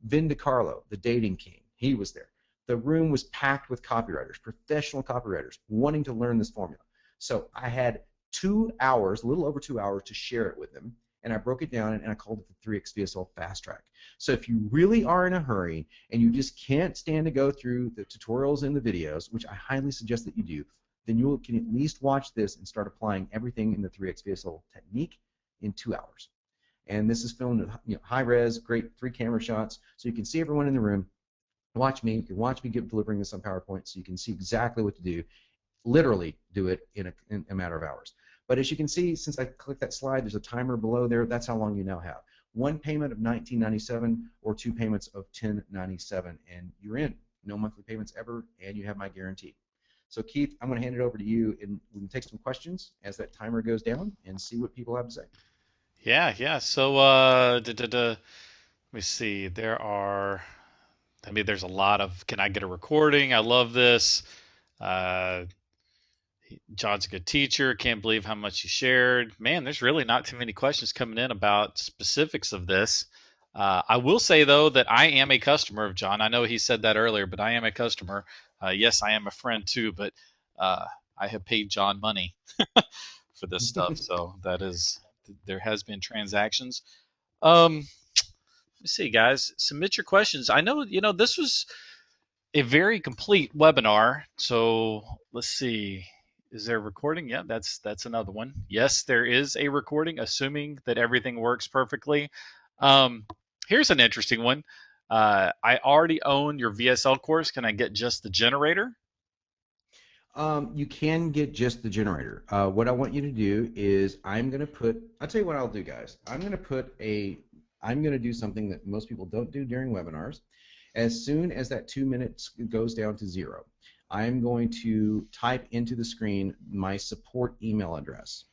Vin DiCarlo, the dating king, he was there. The room was packed with copywriters, professional copywriters, wanting to learn this formula. So I had 2 hours, a little over 2 hours, to share it with them. And I broke it down and I called it the 3X VSL Fast Track. So if you really are in a hurry and you just can't stand to go through the tutorials and the videos, which I highly suggest that you do, then you can at least watch this and start applying everything in the 3X VSL technique in 2 hours. And this is filmed at high res, great 3-camera shots, so you can see everyone in the room. Watch me. You can watch me delivering this on PowerPoint, so you can see exactly what to do. Literally do it in a matter of hours. But as you can see, since I clicked that slide, there's a timer below there. That's how long you now have. 1 payment of $19.97 or 2 payments of $10.97, and you're in. No monthly payments ever, and you have my guarantee. So Keith, I'm going to hand it over to you, and we can take some questions as that timer goes down and see what people have to say. Yeah. So let me see. There's a lot of, can I get a recording? I love this. John's a good teacher. Can't believe how much you shared. Man, there's really not too many questions coming in about specifics of this. I will say, though, that I am a customer of John. I know he said that earlier, but I am a customer. Yes, I am a friend, too, but I have paid John money for this stuff. So there has been transactions. Let me see, guys. Submit your questions. I know, this was a very complete webinar. So let's see. Is there a recording? Yeah, that's another one. Yes, there is a recording, assuming that everything works perfectly. Here's an interesting one. I already own your VSL course. Can I get just the generator? You can get just the generator. What I want you to do is I'll tell you what I'll do, guys. I'm going to do something that most people don't do during webinars. As soon as that 2 minutes goes down to 0, I'm going to type into the screen my support email address.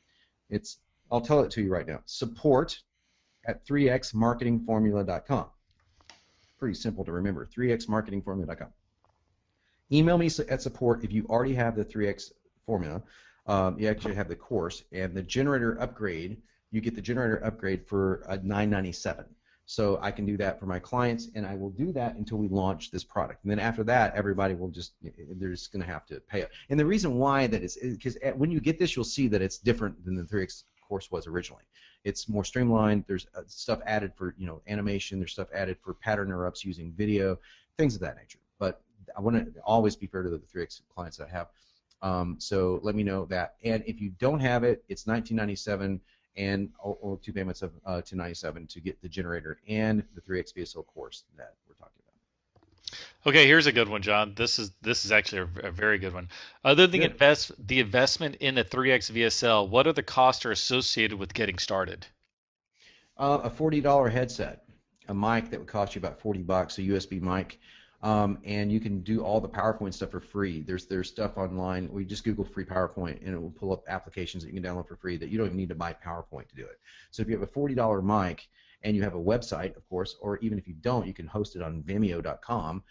I'll tell it to you right now. support@3xmarketingformula.com. Pretty simple to remember, 3xmarketingformula.com. Email me at support if you already have the 3X formula. You actually have the course, and the generator upgrade, you get the generator upgrade for $9.97. So I can do that for my clients, and I will do that until we launch this product. And then after that, everybody will they're just going to have to pay it. And the reason why that is because when you get this, you'll see that it's different than the 3X course was originally. It's more streamlined. There's stuff added for animation. There's stuff added for pattern interrupts using video, things of that nature. But I want to always be fair to the 3X clients that I have. So let me know that. And if you don't have it, it's $19.97 or 2 payments of $297 to get the generator and the 3X VSL course that we're talking about. Okay, here's a good one, John. This is actually a very good one. Other than the investment in the 3X VSL, what are the costs associated with getting started? A $40 headset, a mic that would cost you about $40, a USB mic. And you can do all the PowerPoint stuff for free. There's stuff online. We just Google free PowerPoint, and it will pull up applications that you can download for free that you don't even need to buy PowerPoint to do it. So if you have a $40 mic and you have a website, of course, or even if you don't, you can host it on Vimeo.com.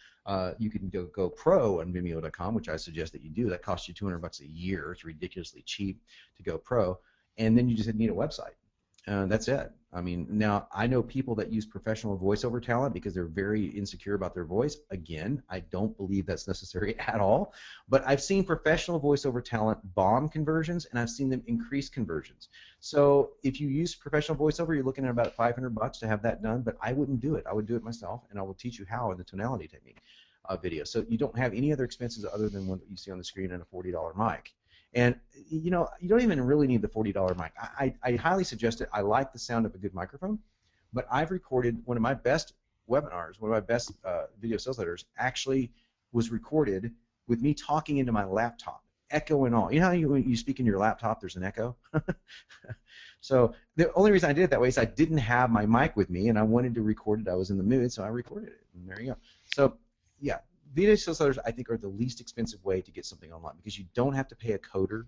You can go pro on Vimeo.com, which I suggest that you do. That costs you $200 a year. It's ridiculously cheap to go pro, and then you just need a website. That's it. I mean, now I know people that use professional voiceover talent because they're very insecure about their voice. Again, I don't believe that's necessary at all. But I've seen professional voiceover talent bomb conversions, and I've seen them increase conversions. So if you use professional voiceover, you're looking at about $500 to have that done. But I wouldn't do it. I would do it myself, and I will teach you how in the tonality technique video. So you don't have any other expenses other than what you see on the screen and a $40 mic. And you don't even really need the $40 mic. I highly suggest it. I like the sound of a good microphone, but I've recorded one of my best webinars, one of my best video sales letters actually was recorded with me talking into my laptop, echo and all. You know how when you speak in your laptop, there's an echo? So the only reason I did it that way is I didn't have my mic with me, and I wanted to record it. I was in the mood, so I recorded it, and there you go. So, yeah. Video sales letters, I think, are the least expensive way to get something online because you don't have to pay a coder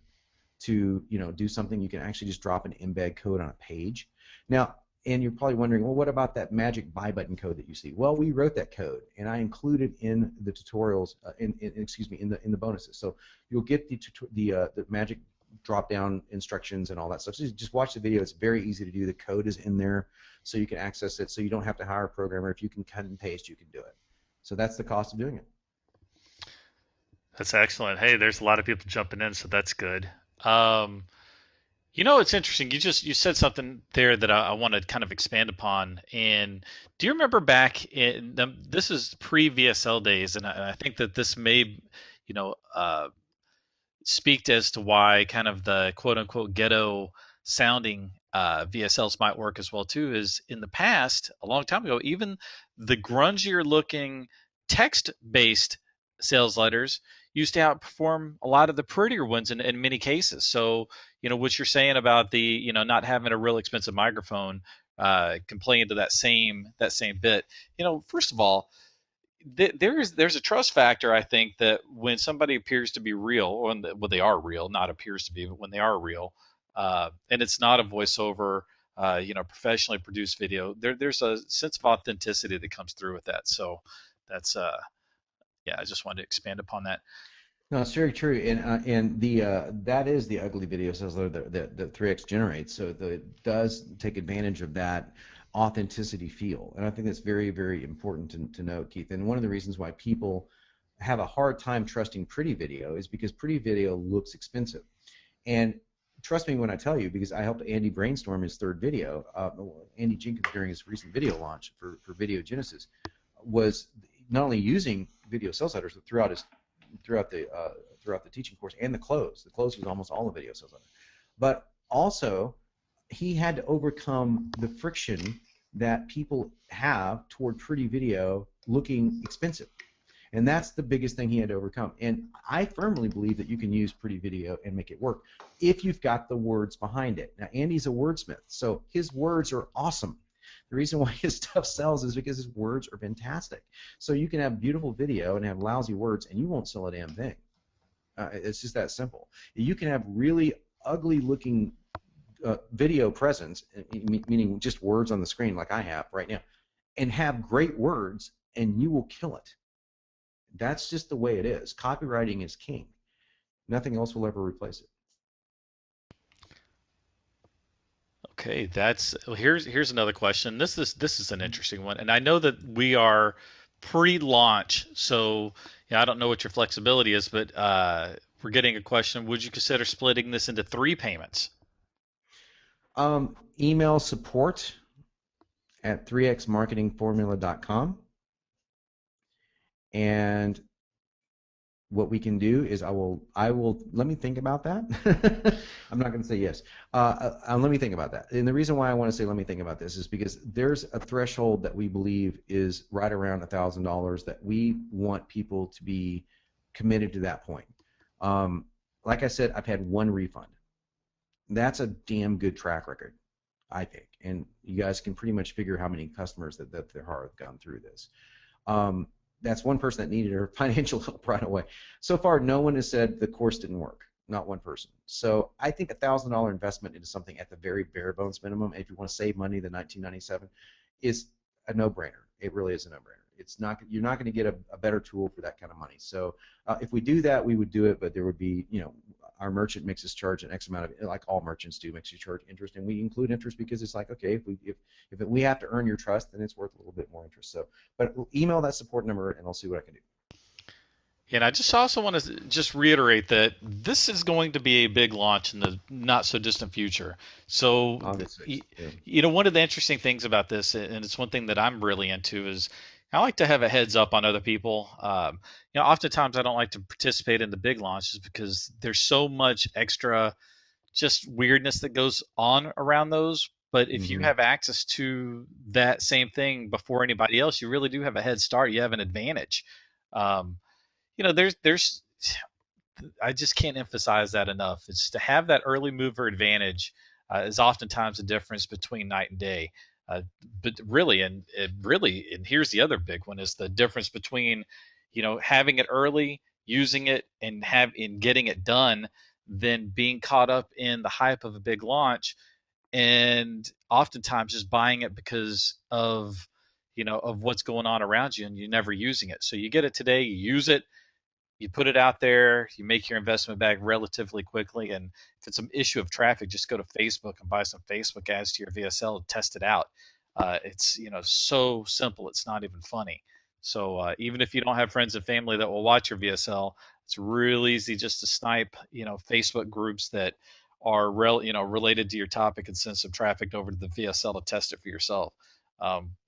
to do something. You can actually just drop an embed code on a page. Now, and you're probably wondering, well, what about that magic buy button code that you see? Well, we wrote that code, and I included in the tutorials, in the bonuses. So you'll get the magic drop-down instructions and all that stuff. So just watch the video. It's very easy to do. The code is in there, so you can access it. So you don't have to hire a programmer. If you can cut and paste, you can do it. So that's the cost of doing it. That's excellent. Hey, there's a lot of people jumping in, so that's good. It's interesting. You said something there that I want to kind of expand upon. And do you remember back in this is pre-VSL days, and I think that this may, speak as to why kind of the quote-unquote ghetto sounding VSLs might work as well too. Is in the past, a long time ago, even the grungier looking text-based sales letters used to outperform a lot of the prettier ones in many cases. So, what you're saying about the, not having a real expensive microphone can play into that same bit. First of all, there's a trust factor, I think, that when somebody appears to be real, when they are real, not appears to be, but when they are real, and it's not a voiceover, professionally produced video, there's a sense of authenticity that comes through with that. So that's I just wanted to expand upon that. No, it's very true, and that is the ugly video sales letter that 3X generates. So it does take advantage of that authenticity feel, and I think that's very, very important to note, Keith. And one of the reasons why people have a hard time trusting pretty video is because pretty video looks expensive. And trust me when I tell you, because I helped Andy brainstorm his third video. Andy Jenkins, during his recent video launch for Video Genesis, was not only using video sales letters but throughout the teaching course and the close. The close was almost all a video sales letter. But also, he had to overcome the friction that people have toward pretty video looking expensive. And that's the biggest thing he had to overcome. And I firmly believe that you can use pretty video and make it work if you've got the words behind it. Now, Andy's a wordsmith, so his words are awesome. The reason why his stuff sells is because his words are fantastic. So you can have beautiful video and have lousy words, and you won't sell a damn thing. It's just that simple. You can have really ugly-looking video presence, meaning just words on the screen like I have right now, and have great words, and you will kill it. That's just the way it is. Copywriting is king. Nothing else will ever replace it. Okay, here's another question. This is an interesting one, and I know that we are pre-launch, so I don't know what your flexibility is, but we're getting a question. Would you consider splitting this into 3 payments? Email support at 3xmarketingformula.com, and what we can do is I will let me think about that. I'm not going to say yes. Let me think about that. And the reason why I want to say let me think about this is because there's a threshold that we believe is right around $1,000 that we want people to be committed to that point. Like I said, I've had 1 refund. That's a damn good track record, I think. And you guys can pretty much figure how many customers that have gone through this. That's 1 person that needed her financial help right away. So far, no one has said the course didn't work. Not 1 person. So I think $1,000 investment into something at the very bare bones minimum, if you want to save money, the $19.97, is a no-brainer. It really is a no-brainer. It's not. You're not going to get a better tool for that kind of money. So if we do that, we would do it, but there would be, our merchant makes us charge an X amount of, like all merchants do, makes you charge interest, and we include interest because it's like, okay, if we have to earn your trust, then it's worth a little bit more interest. So, but email that support number, and I'll see what I can do. And I just also want to just reiterate that this is going to be a big launch in the not so distant future. So, August 6th, yeah. One of the interesting things about this, and it's one thing that I'm really into, is I like to have a heads up on other people. Oftentimes I don't like to participate in the big launches because there's so much extra just weirdness that goes on around those. But if you have access to that same thing before anybody else, you really do have a head start. You have an advantage. There's I just can't emphasize that enough. It's to have that early mover advantage is oftentimes the difference between night and day. But really, and here's the other big one, is the difference between, having it early, using it, and getting it done, than being caught up in the hype of a big launch, and oftentimes just buying it because of what's going on around you, and you're never using it. So you get it today, you use it, you put it out there, you make your investment back relatively quickly, and if it's an issue of traffic, just go to Facebook and buy some Facebook ads to your VSL and test it out. It's so simple, it's not even funny. So even if you don't have friends and family that will watch your VSL, it's real easy just to snipe Facebook groups that are related to your topic and send some traffic over to the VSL to test it for yourself.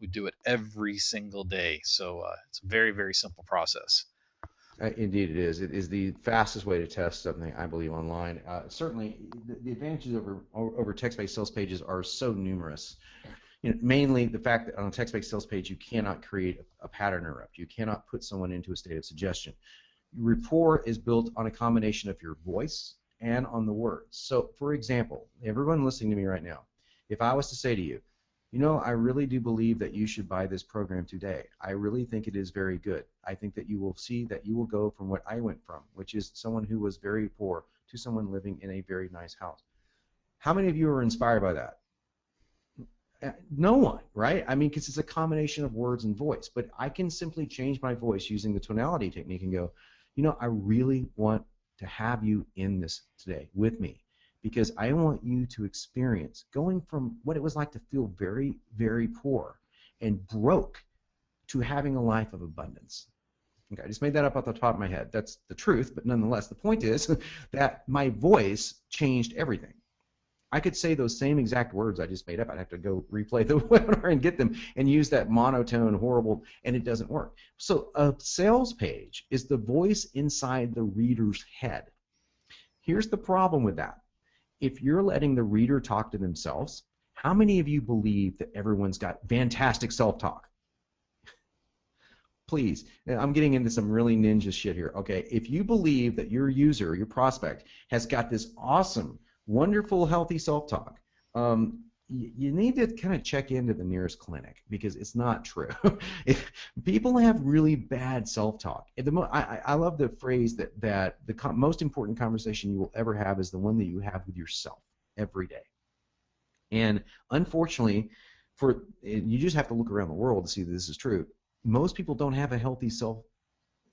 We do it every single day, so it's a very, very simple process. Indeed, it is. It is the fastest way to test something, I believe, online. Certainly, the advantages over text-based sales pages are so numerous. Mainly the fact that on a text-based sales page, you cannot create a pattern interrupt. You cannot put someone into a state of suggestion. Rapport is built on a combination of your voice and on the words. So, for example, everyone listening to me right now, if I was to say to you, I really do believe that you should buy this program today. I really think it is very good. I think that you will see that you will go from what I went from, which is someone who was very poor, to someone living in a very nice house. How many of you are inspired by that? No one, right? I mean, because it's a combination of words and voice. But I can simply change my voice using the tonality technique and go, I really want to have you in this today with me, because I want you to experience going from what it was like to feel very, very poor and broke to having a life of abundance. Okay, I just made that up off the top of my head. That's the truth, but nonetheless, the point is that my voice changed everything. I could say those same exact words I just made up. I'd have to go replay the webinar and get them and use that monotone, horrible, and it doesn't work. So a sales page is the voice inside the reader's head. Here's the problem with that. If you're letting the reader talk to themselves, how many of you believe that everyone's got fantastic self-talk? please, and I'm getting into some really ninja shit here. Okay, if you believe that your user, your prospect, has got this awesome, wonderful, healthy self-talk, you need to kind of check into the nearest clinic because it's not true. If people have really bad self-talk. I love the phrase that the most important conversation you will ever have is the one that you have with yourself every day. And unfortunately, you just have to look around the world to see that this is true. Most people don't have a healthy self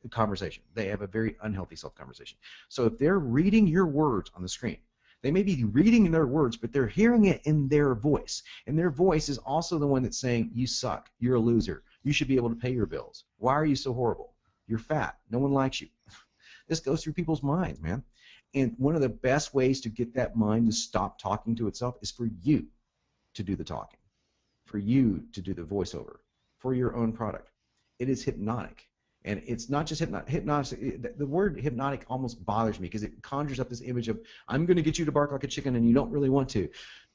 conversation. They have a very unhealthy self conversation. So if they're reading your words on the screen, they may be reading their words, but they're hearing it in their voice. And their voice is also the one that's saying, you suck, you're a loser, you should be able to pay your bills. Why are you so horrible? You're fat, no one likes you. This goes through people's minds, man. And one of the best ways to get that mind to stop talking to itself is for you to do the talking, for you to do the voiceover, for your own product. It is hypnotic. And it's not just hypnotic. The word hypnotic almost bothers me because it conjures up this image of, I'm going to get you to bark like a chicken and you don't really want to.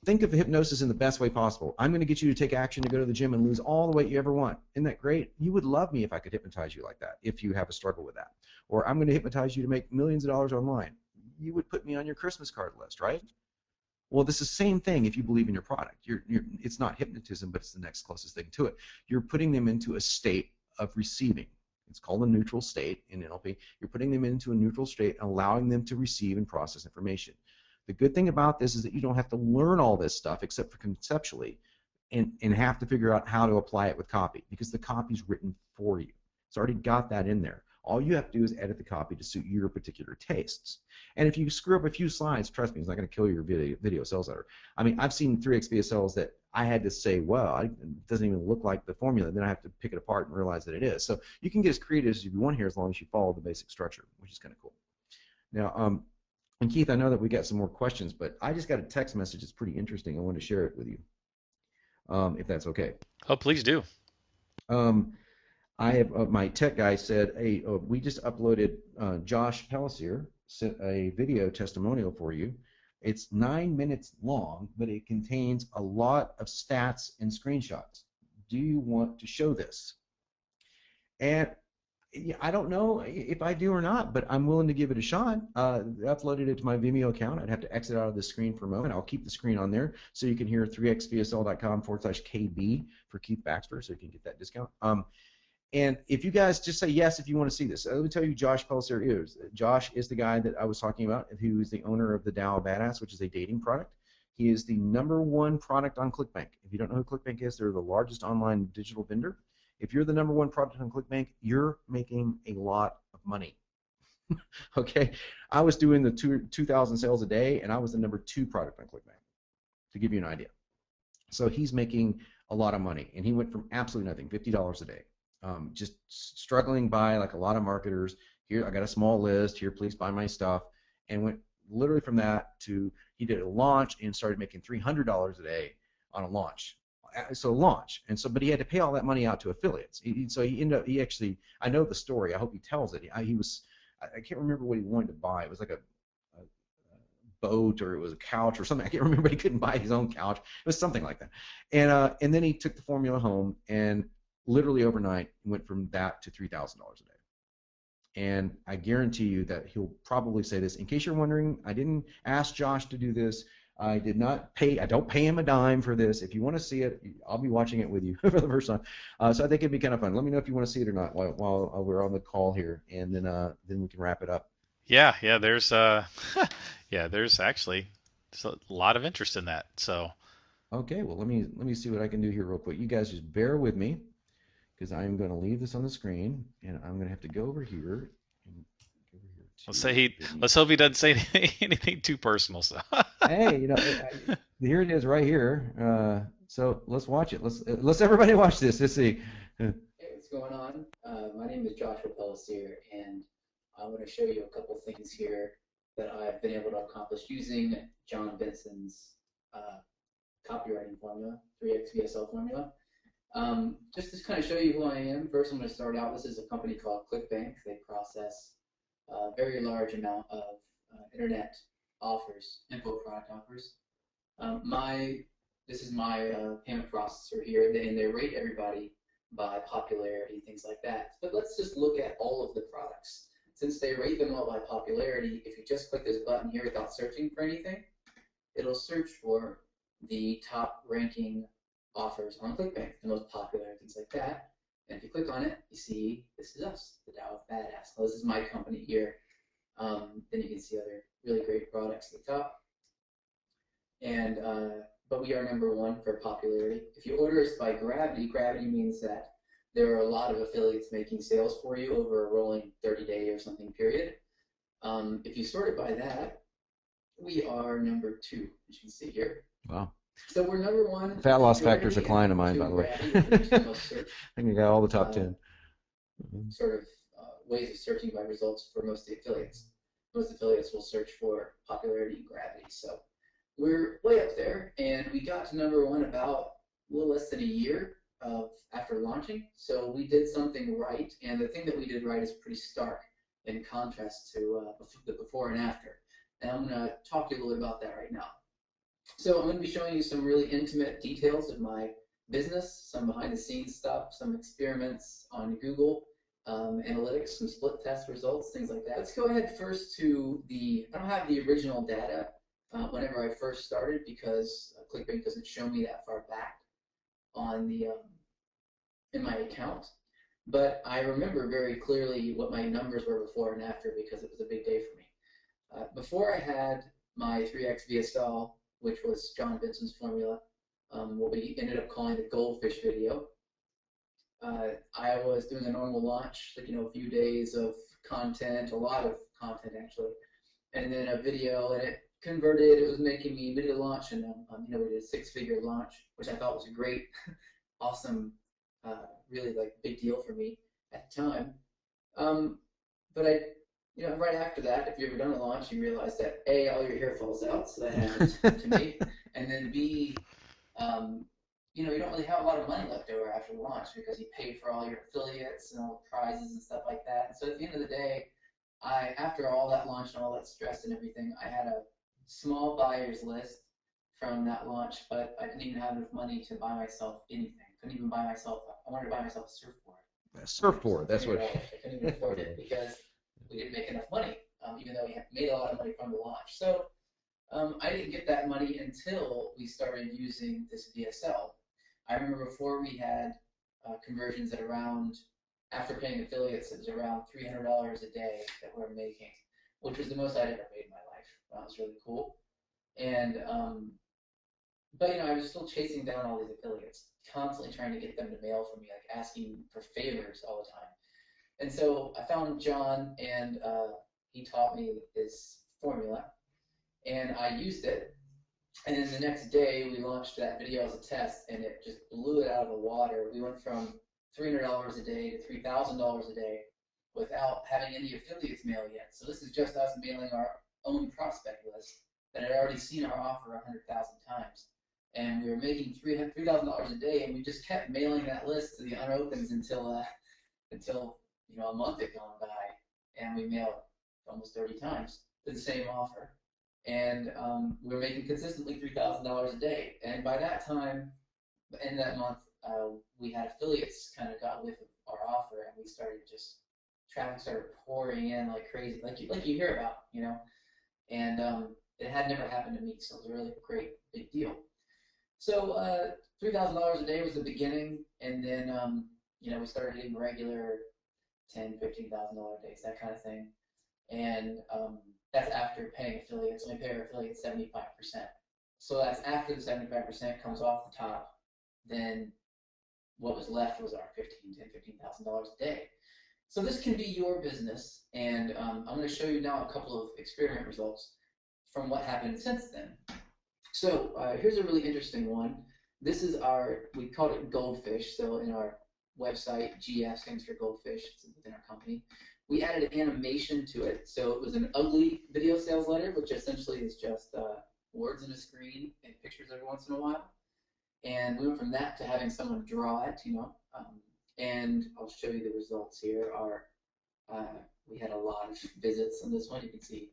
Think of hypnosis in the best way possible. I'm going to get you to take action to go to the gym and lose all the weight you ever want. Isn't that great? You would love me if I could hypnotize you like that, if you have a struggle with that. Or I'm going to hypnotize you to make millions of dollars online. You would put me on your Christmas card list, right? Well, this is the same thing if you believe in your product. It's not hypnotism, but it's the next closest thing to it. You're putting them into a state of receiving. It's called a neutral state in NLP. You're putting them into a neutral state, allowing them to receive and process information. The good thing about this is that you don't have to learn all this stuff except for conceptually and have to figure out how to apply it with copy because the copy's written for you. It's already got that in there. All you have to do is edit the copy to suit your particular tastes. And if you screw up a few slides, trust me, it's not going to kill your video sales letter. I mean, I've seen 3x VSLs that I had to say, well, it doesn't even look like the formula. Then I have to pick it apart and realize that it is. So you can get as creative as you want here as long as you follow the basic structure, which is kind of cool. Now, and Keith, I know that we got some more questions, but I just got a text message that's pretty interesting. I want to share it with you, if that's okay. Oh, please do. I have my tech guy said, hey, we just uploaded Josh Pellisier sent a video testimonial for you. It's 9 minutes long, but it contains a lot of stats and screenshots. Do you want to show this? And I don't know if I do or not, but I'm willing to give it a shot. I uploaded it to my Vimeo account. I'd have to exit out of the screen for a moment. I'll keep the screen on there so you can hear 3xvsl.com/KB for Keith Baxter so you can get that discount. And if you guys just say yes if you want to see this, let me tell you who Josh Pellisier is. Josh is the guy that I was talking about who is the owner of the Dow Badass, which is a dating product. He is the #1 product on ClickBank. If you don't know who ClickBank is, they're the largest online digital vendor. If you're the #1 product on ClickBank, you're making a lot of money. Okay? I was doing the 2,000 sales a day, and I was the #2 product on ClickBank, to give you an idea. So he's making a lot of money, and he went from absolutely nothing, $50 a day. Just struggling by like a lot of marketers. Here, I got a small list. Here, please buy my stuff. And went literally from that to he did a launch and started making $300 a day on a launch. So launch, and so but he had to pay all that money out to affiliates. So he ended up. He actually, I know the story. I hope he tells it. I can't remember what he wanted to buy. It was like a boat or it was a couch or something. I can't remember. But he couldn't buy his own couch. It was something like that. And then he took the formula home and literally overnight went from that to $3,000 a day. And I guarantee you that he'll probably say this. In case you're wondering, I didn't ask Josh to do this. I don't pay him a dime for this. If you want to see it, I'll be watching it with you for the first time. So I think it'd be kind of fun. Let me know if you want to see it or not while we're on the call here, and then we can wrap it up. Yeah, there's there's actually a lot of interest in that. So okay, well let me see what I can do here real quick. You guys just bear with me, because I'm going to leave this on the screen, and I'm going to have to go over here. Let's hope he doesn't say anything too personal. So. Hey, here it is right here. So let's watch it. Let's everybody watch this. Let's see. Hey, what's going on? My name is Joshua Pellisier, and I want to show you a couple things here that I've been able to accomplish using John Benson's copywriting formula, 3x VSL formula. Just to kind of show you who I am, first I'm going to start out. This is a company called ClickBank. They process a very large amount of internet offers, info product offers. This is my payment processor here, and they rate everybody by popularity, things like that. But let's just look at all of the products. Since they rate them all by popularity, if you just click this button here without searching for anything, it'll search for the top ranking offers on ClickBank, the most popular, things like that. And if you click on it, you see this is us, the Tao of Badass. Well, this is my company here. Then you can see other really great products at the top. And but we are #1 for popularity. If you order us by gravity, gravity means that there are a lot of affiliates making sales for you over a rolling 30-day or something period. If you sort it by that, we are #2, as you can see here. Wow. So we're #1. Fat loss factor's a client of mine, by the way. I think I got all the top 10. Sort of ways of searching by results for most of the affiliates. Most affiliates will search for popularity and gravity. So we're way up there, and we got to #1 about a little less than a year after launching. So we did something right, and the thing that we did right is pretty stark in contrast to the before and after. And I'm going to talk to you a little bit about that right now. So I'm going to be showing you some really intimate details of my business, some behind-the-scenes stuff, some experiments on Google, analytics, some split test results, things like that. Let's go ahead first to I don't have the original data whenever I first started because ClickBank doesn't show me that far back on in my account. But I remember very clearly what my numbers were before and after because it was a big day for me. Before I had my 3x VSL, which was John Benson's formula, what we ended up calling the goldfish video. I was doing a normal launch, like, a few days of content, a lot of content actually, and then a video, and it converted. It was making me mid launch, and we did a 6-figure launch, which I thought was a great, awesome, really big deal for me at the time. But right after that, if you've ever done a launch, you realize that A, all your hair falls out, so that happened to me, and then B, you don't really have a lot of money left over after the launch because you pay for all your affiliates and all the prizes and stuff like that. And so at the end of the day, after all that launch and all that stress and everything, I had a small buyers list from that launch, but I didn't even have enough money to buy myself anything. I wanted to buy myself a surfboard. A surfboard, that's what. I couldn't even afford it because we didn't make enough money, even though we made a lot of money from the launch. So I didn't get that money until we started using this VSL. I remember before we had conversions at around, after paying affiliates, it was around $300 a day that we were making, which was the most I'd ever made in my life. That was really cool. And but I was still chasing down all these affiliates, constantly trying to get them to mail for me, asking for favors all the time. And so I found John, and he taught me this formula, and I used it. And then the next day, we launched that video as a test, and it just blew it out of the water. We went from $300 a day to $3,000 a day without having any affiliates mail yet. So this is just us mailing our own prospect list that had already seen our offer 100,000 times. And we were making $3,000 a day, and we just kept mailing that list to the unopens until a month had gone by, and we mailed almost 30 times to the same offer. And we were making consistently $3,000 a day. And by that time, in that month, we had affiliates kind of got with our offer, and we started traffic started pouring in like crazy, like you hear about, And it had never happened to me, so it was a really great big deal. So $3,000 a day was the beginning, and then we started getting regular $10,000, $15,000 days, that kind of thing. And that's after paying affiliates. We pay our affiliates 75%. So that's after the 75% comes off the top. Then what was left was our $15,000 a day. So this can be your business, and I'm going to show you now a couple of experiment results from what happened since then. So here's a really interesting one. This is we called it Goldfish. So in our website, GF stands for Goldfish, it's within our company. We added an animation to it. So it was an ugly video sales letter, which essentially is just words on a screen and pictures every once in a while. And we went from that to having someone draw it, and I'll show you the results here. We had a lot of visits on this one. You can see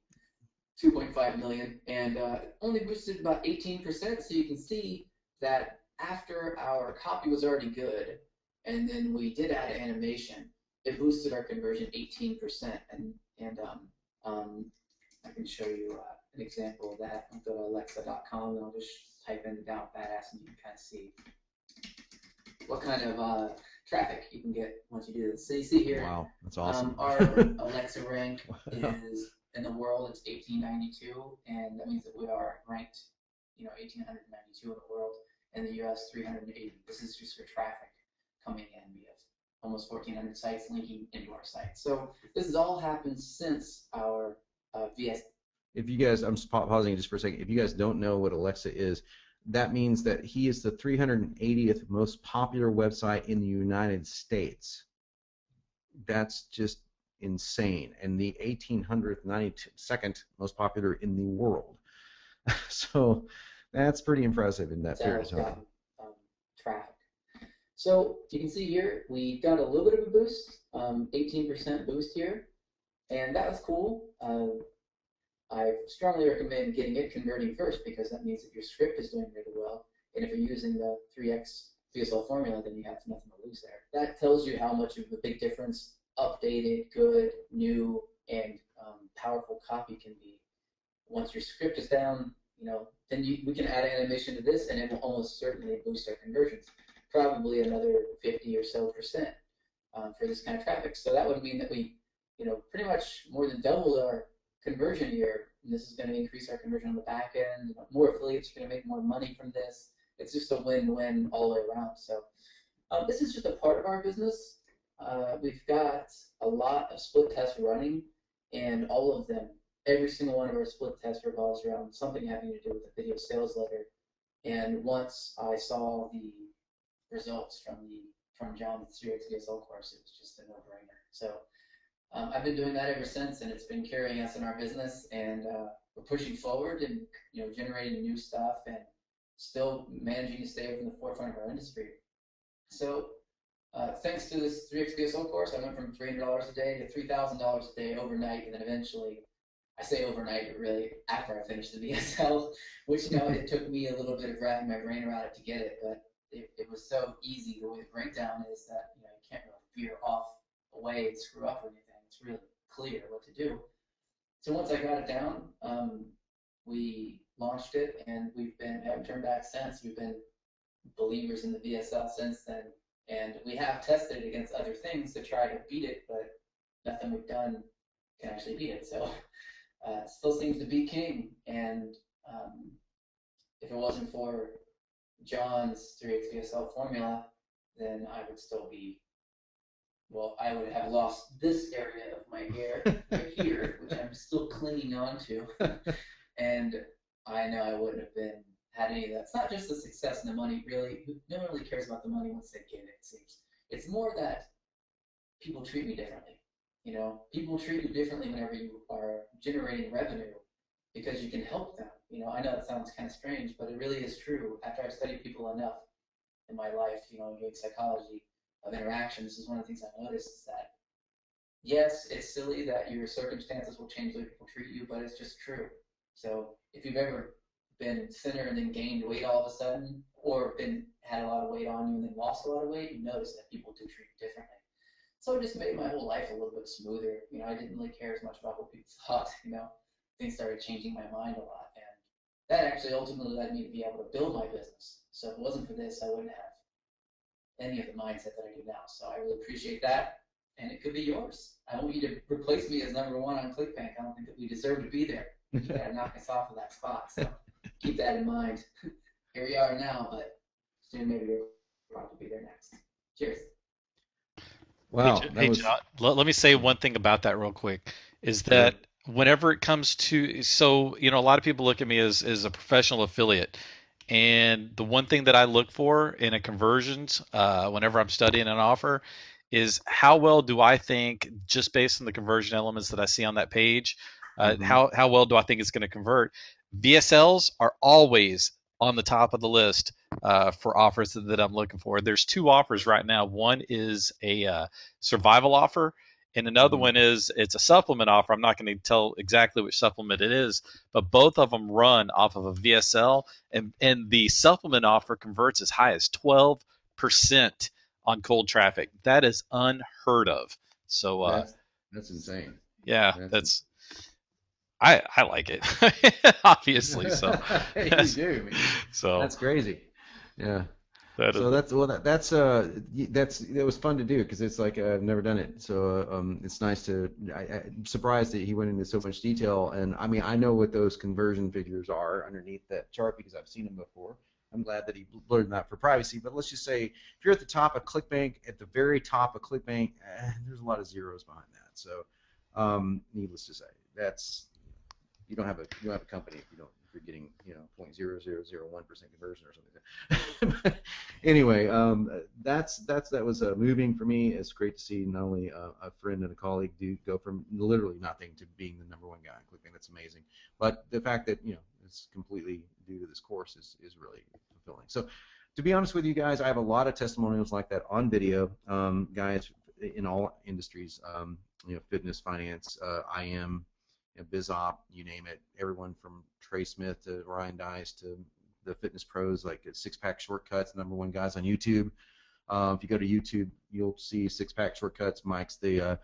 2.5 million, and only boosted about 18%. So you can see that after our copy was already good, And then we did add animation. It boosted our conversion 18%. I can show you an example of that. I'll go to alexa.com and I'll just type in Down Badass and you can kind of see what kind of traffic you can get once you do this. So you see here, wow, that's awesome. Our Alexa rank is, in the world, it's 1892, and that means that we are ranked, 1892 in the world. In the US, 380. This is just for traffic coming in. We have almost 1,400 sites linking into our site. So this has all happened since our VS. If you guys, I'm pausing just for a second. If you guys don't know what Alexa is, that means that he is the 380th most popular website in the United States. That's just insane. And the 1892nd most popular in the world. So that's pretty impressive in that period of time. Traffic. So you can see here, we got a little bit of a boost, 18% boost here. And that was cool. I strongly recommend getting it converting first, because that means that your script is doing really well. And if you're using the 3x VSL formula, then you have nothing to lose there. That tells you how much of a big difference updated, good, new, and powerful copy can be. Once your script is down, then we can add animation to this, and it will almost certainly boost our conversions, probably another 50 or so percent for this kind of traffic. So that would mean that we, pretty much more than doubled our conversion here, and this is going to increase our conversion on the back end. More affiliates are going to make more money from this. It's just a win-win all the way around. So this is just a part of our business. We've got a lot of split tests running, and all of them, every single one of our split tests revolves around something having to do with the video sales letter. And once I saw the results from John's 3x VSL course, it was just a no-brainer. So I've been doing that ever since, and it's been carrying us in our business, and we're pushing forward and generating new stuff and still managing to stay within the forefront of our industry. So thanks to this 3x VSL course, I went from $300 a day to $3,000 a day overnight, and then eventually, I say overnight, but really after I finished the VSL, which it took me a little bit of wrapping my brain around it to get it, but it was so easy. The way the breakdown is that you can't really veer off away and screw up or anything. It's really clear what to do. So once I got it down, we launched it, and haven't turned back since. We've been believers in the VSL since then, and we have tested it against other things to try to beat it, but nothing we've done can actually beat it. So it still seems to be king, and if it wasn't for John's 3x VSL formula, then I would still be, I would have lost this area of my hair right here, which I'm still clinging on to. And I know I wouldn't have had any of that. It's not just the success and the money, really. No one really cares about the money once they get it, it seems. It's more that people treat me differently. People treat you differently whenever you are generating revenue, because you can help them. I know it sounds kind of strange, but it really is true. After I've studied people enough in my life, doing psychology of interaction, this is one of the things I noticed, is that yes, it's silly that your circumstances will change the way people treat you, but it's just true. So if you've ever been thinner and then gained weight all of a sudden, or had a lot of weight on you and then lost a lot of weight, you notice that people do treat you differently. So it just made my whole life a little bit smoother. I didn't really care as much about what people thought. Things started changing my mind a lot, and that actually ultimately led me to be able to build my business. So if it wasn't for this, I wouldn't have any of the mindset that I do now. So I really appreciate that, and it could be yours. I don't want you to replace me as #1 on ClickBank. I don't think that we deserve to be there. You gotta knock us off of that spot. So keep that in mind. Here we are now, but soon maybe we'll probably be there next. Cheers. Wow. Hey, John, let me say one thing about that real quick, is that whenever it comes to, a lot of people look at me as a professional affiliate. And the one thing that I look for in a conversions, whenever I'm studying an offer, is how well do I think, just based on the conversion elements that I see on that page, how well do I think it's going to convert? VSLs are always on the top of the list for offers that I'm looking for. There's 2 offers right now. One is a survival offer, and another one it's a supplement offer. I'm not going to tell exactly which supplement it is, but both of them run off of a VSL, and the supplement offer converts as high as 12% on cold traffic. That is unheard of. So that's insane. yeah, I like it, obviously. So you do, man. So That's crazy. Yeah. that So is, that was fun to do because it's like I've never done it. So it's nice to. I'm surprised that he went into so much detail, and I mean I know what those conversion figures are underneath that chart because I've seen them before. I'm glad that he blurred that for privacy. But let's just say if you're at the top of ClickBank, at the very top of ClickBank, there's a lot of zeros behind that. So needless to say, that's you don't have a company if you're getting 0.0001% conversion or something. But anyway, that was moving for me. It's great to see not only a friend and a colleague go from literally nothing to being the #1 guy on ClickBank. That's amazing. But the fact that it's completely due to this course is really fulfilling. So to be honest with you guys, I have a lot of testimonials like that on video, guys in all industries, fitness, finance, IM, BizOp, you name it. Everyone from Trey Smith to Ryan Dice to the fitness pros like Six Pack Shortcuts, #1 guys on YouTube. If you go to YouTube, you'll see Six Pack Shortcuts. Mike's the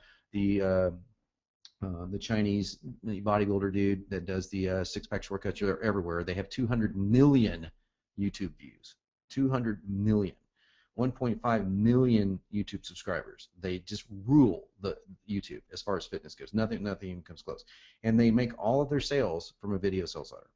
Chinese bodybuilder dude that does the Six Pack Shortcuts. They're everywhere. They have 200 million YouTube views. 200 million. 1.5 million YouTube subscribers. They just rule the YouTube as far as fitness goes. Nothing even comes close. And they make all of their sales from a video sales letter.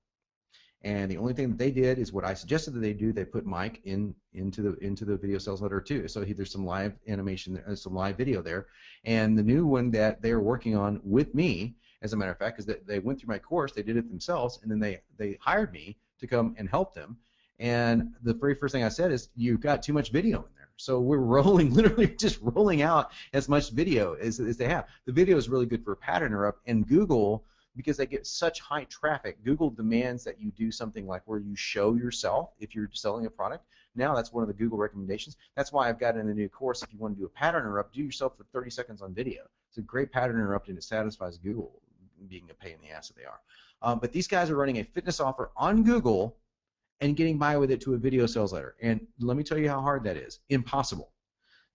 And the only thing that they did is what I suggested that they do. They put Mike into the video sales letter too. So there's some live animation, there's some live video there. And the new one that they're working on with me, as a matter of fact, is that they went through my course, they did it themselves, and then they hired me to come and help them. And the very first thing I said is, you've got too much video in there. So we're literally just rolling out as much video as they have. The video is really good for a pattern interrupt, and Google, because they get such high traffic, Google demands that you do something like where you show yourself if you're selling a product. Now that's one of the Google recommendations. That's why I've got in a new course, if you want to do a pattern interrupt, do yourself for 30 seconds on video. It's a great pattern interrupt, and it satisfies Google, being a pain in the ass that they are. But these guys are running a fitness offer on Google and getting by with it to a video sales letter. And let me tell you how hard that is. Impossible.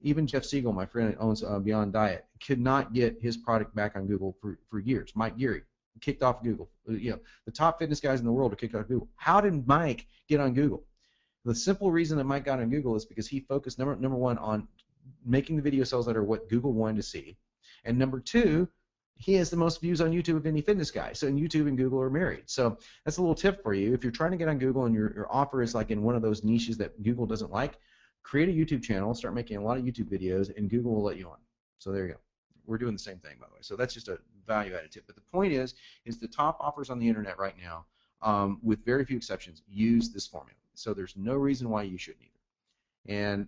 Even Jeff Siegel, my friend that owns Beyond Diet, could not get his product back on Google for years. Mike Geary kicked off Google. The top fitness guys in the world are kicked off Google. How did Mike get on Google? The simple reason that Mike got on Google is because he focused, number one, on making the video sales letter what Google wanted to see. And number two, he has the most views on YouTube of any fitness guy. So YouTube and Google are married. So that's a little tip for you. If you're trying to get on Google and your offer is like in one of those niches that Google doesn't like, create a YouTube channel, start making a lot of YouTube videos, and Google will let you on. So there you go. We're doing the same thing, by the way. So that's just a value-added tip. But the point is the top offers on the internet right now, with very few exceptions, use this formula. So there's no reason why you shouldn't either. And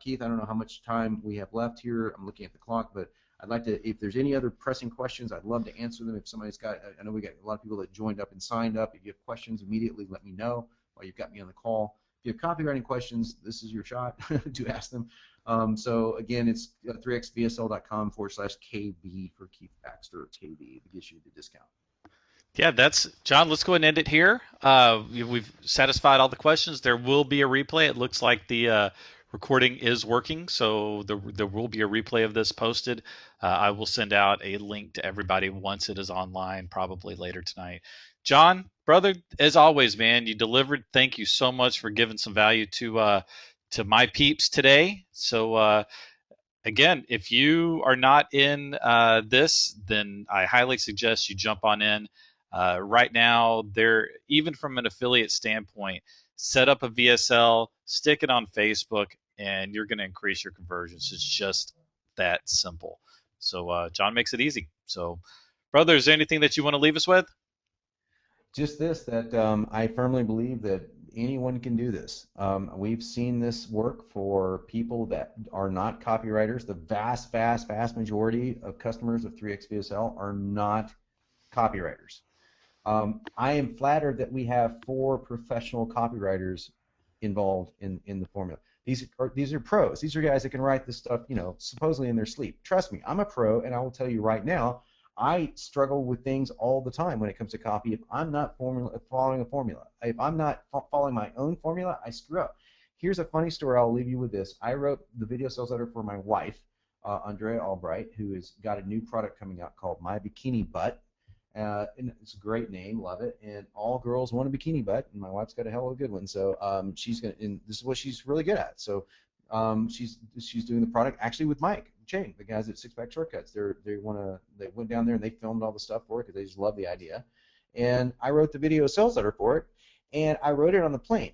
Keith, I don't know how much time we have left here. I'm looking at the clock, but I'd like to, if there's any other pressing questions, I'd love to answer them. If somebody's got, I know we got a lot of people that joined up and signed up. If you have questions, immediately let me know while you've got me on the call. If you have copywriting questions, this is your shot to ask them. So again, it's 3xvsl.com/KB for Keith Baxter, KB. It gives you the discount. Yeah, that's John. Let's go ahead and end it here. We've satisfied all the questions. There will be a replay. It looks like the recording is working, so there will be a replay of this posted. I will send out a link to everybody once it is online, probably later tonight. John, brother, as always, man, you delivered. Thank you so much for giving some value to my peeps today. So again, if you are not in this, then I highly suggest you jump on in. Right now, even from an affiliate standpoint, set up a VSL, stick it on Facebook, and you're going to increase your conversions. It's just that simple. So John makes it easy. So, brother, is there anything that you want to leave us with? Just this, that I firmly believe that anyone can do this. We've seen this work for people that are not copywriters. The vast majority of customers of 3xVSL are not copywriters. I am flattered that we have 4 professional copywriters involved in the formula. These are pros. These are guys that can write this stuff, supposedly in their sleep. Trust me, I'm a pro, and I will tell you right now, I struggle with things all the time when it comes to copy. If I'm not following a formula, if I'm not following my own formula, I screw up. here's a funny story. I'll leave you with this. I wrote the video sales letter for my wife, Andrea Albright, who has got a new product coming out called My Bikini Butt. And it's a great name, love it. And all girls want a bikini butt, and my wife's got a hell of a good one. So she's gonna, and this is what she's really good at. So she's doing the product actually with Mike Chang, the guys at Six Pack Shortcuts. They went down there and they filmed all the stuff for it because they just love the idea. And I wrote the video sales letter for it, and I wrote it on the plane.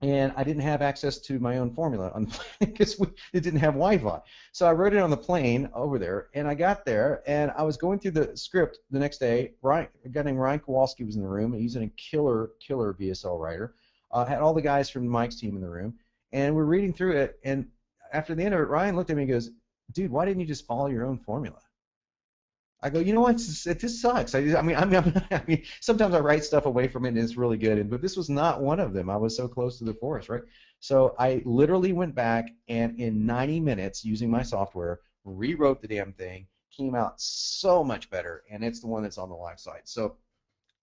And I didn't have access to my own formula on the plane because it didn't have Wi-Fi. So I wrote it on the plane over there, and I got there, and I was going through the script the next day. A guy named Ryan Kowalski was in the room, and he's a killer VSL writer. Had all the guys from Mike's team in the room, and we're reading through it, and after the end of it, Ryan looked at me and goes, "Dude, why didn't you just follow your own formula?" I go, you know what? This sucks. I mean, sometimes I write stuff away from it and it's really good, but this was not one of them. I was so close to the forest, right? So I literally went back and in 90 minutes, using my software, rewrote the damn thing. Came out so much better, and it's the one that's on the live site. So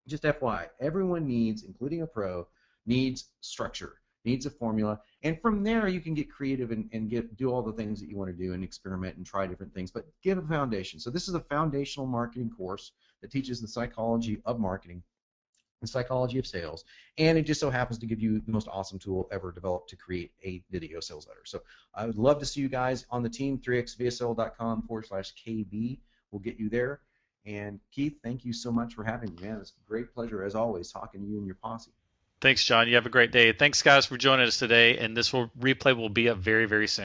just FYI, everyone needs, including a pro, needs structure, needs a formula, and from there you can get creative and do all the things that you want to do and experiment and try different things, but give a foundation. So this is a foundational marketing course that teaches the psychology of marketing, the psychology of sales, and it just so happens to give you the most awesome tool ever developed to create a video sales letter. So I would love to see you guys on the team. 3xvsl.com/KB will get you there. And Keith, thank you so much for having me, man. It's a great pleasure, as always, talking to you and your posse. Thanks, John. You have a great day. Thanks, guys, for joining us today. And this replay will be up very, very soon.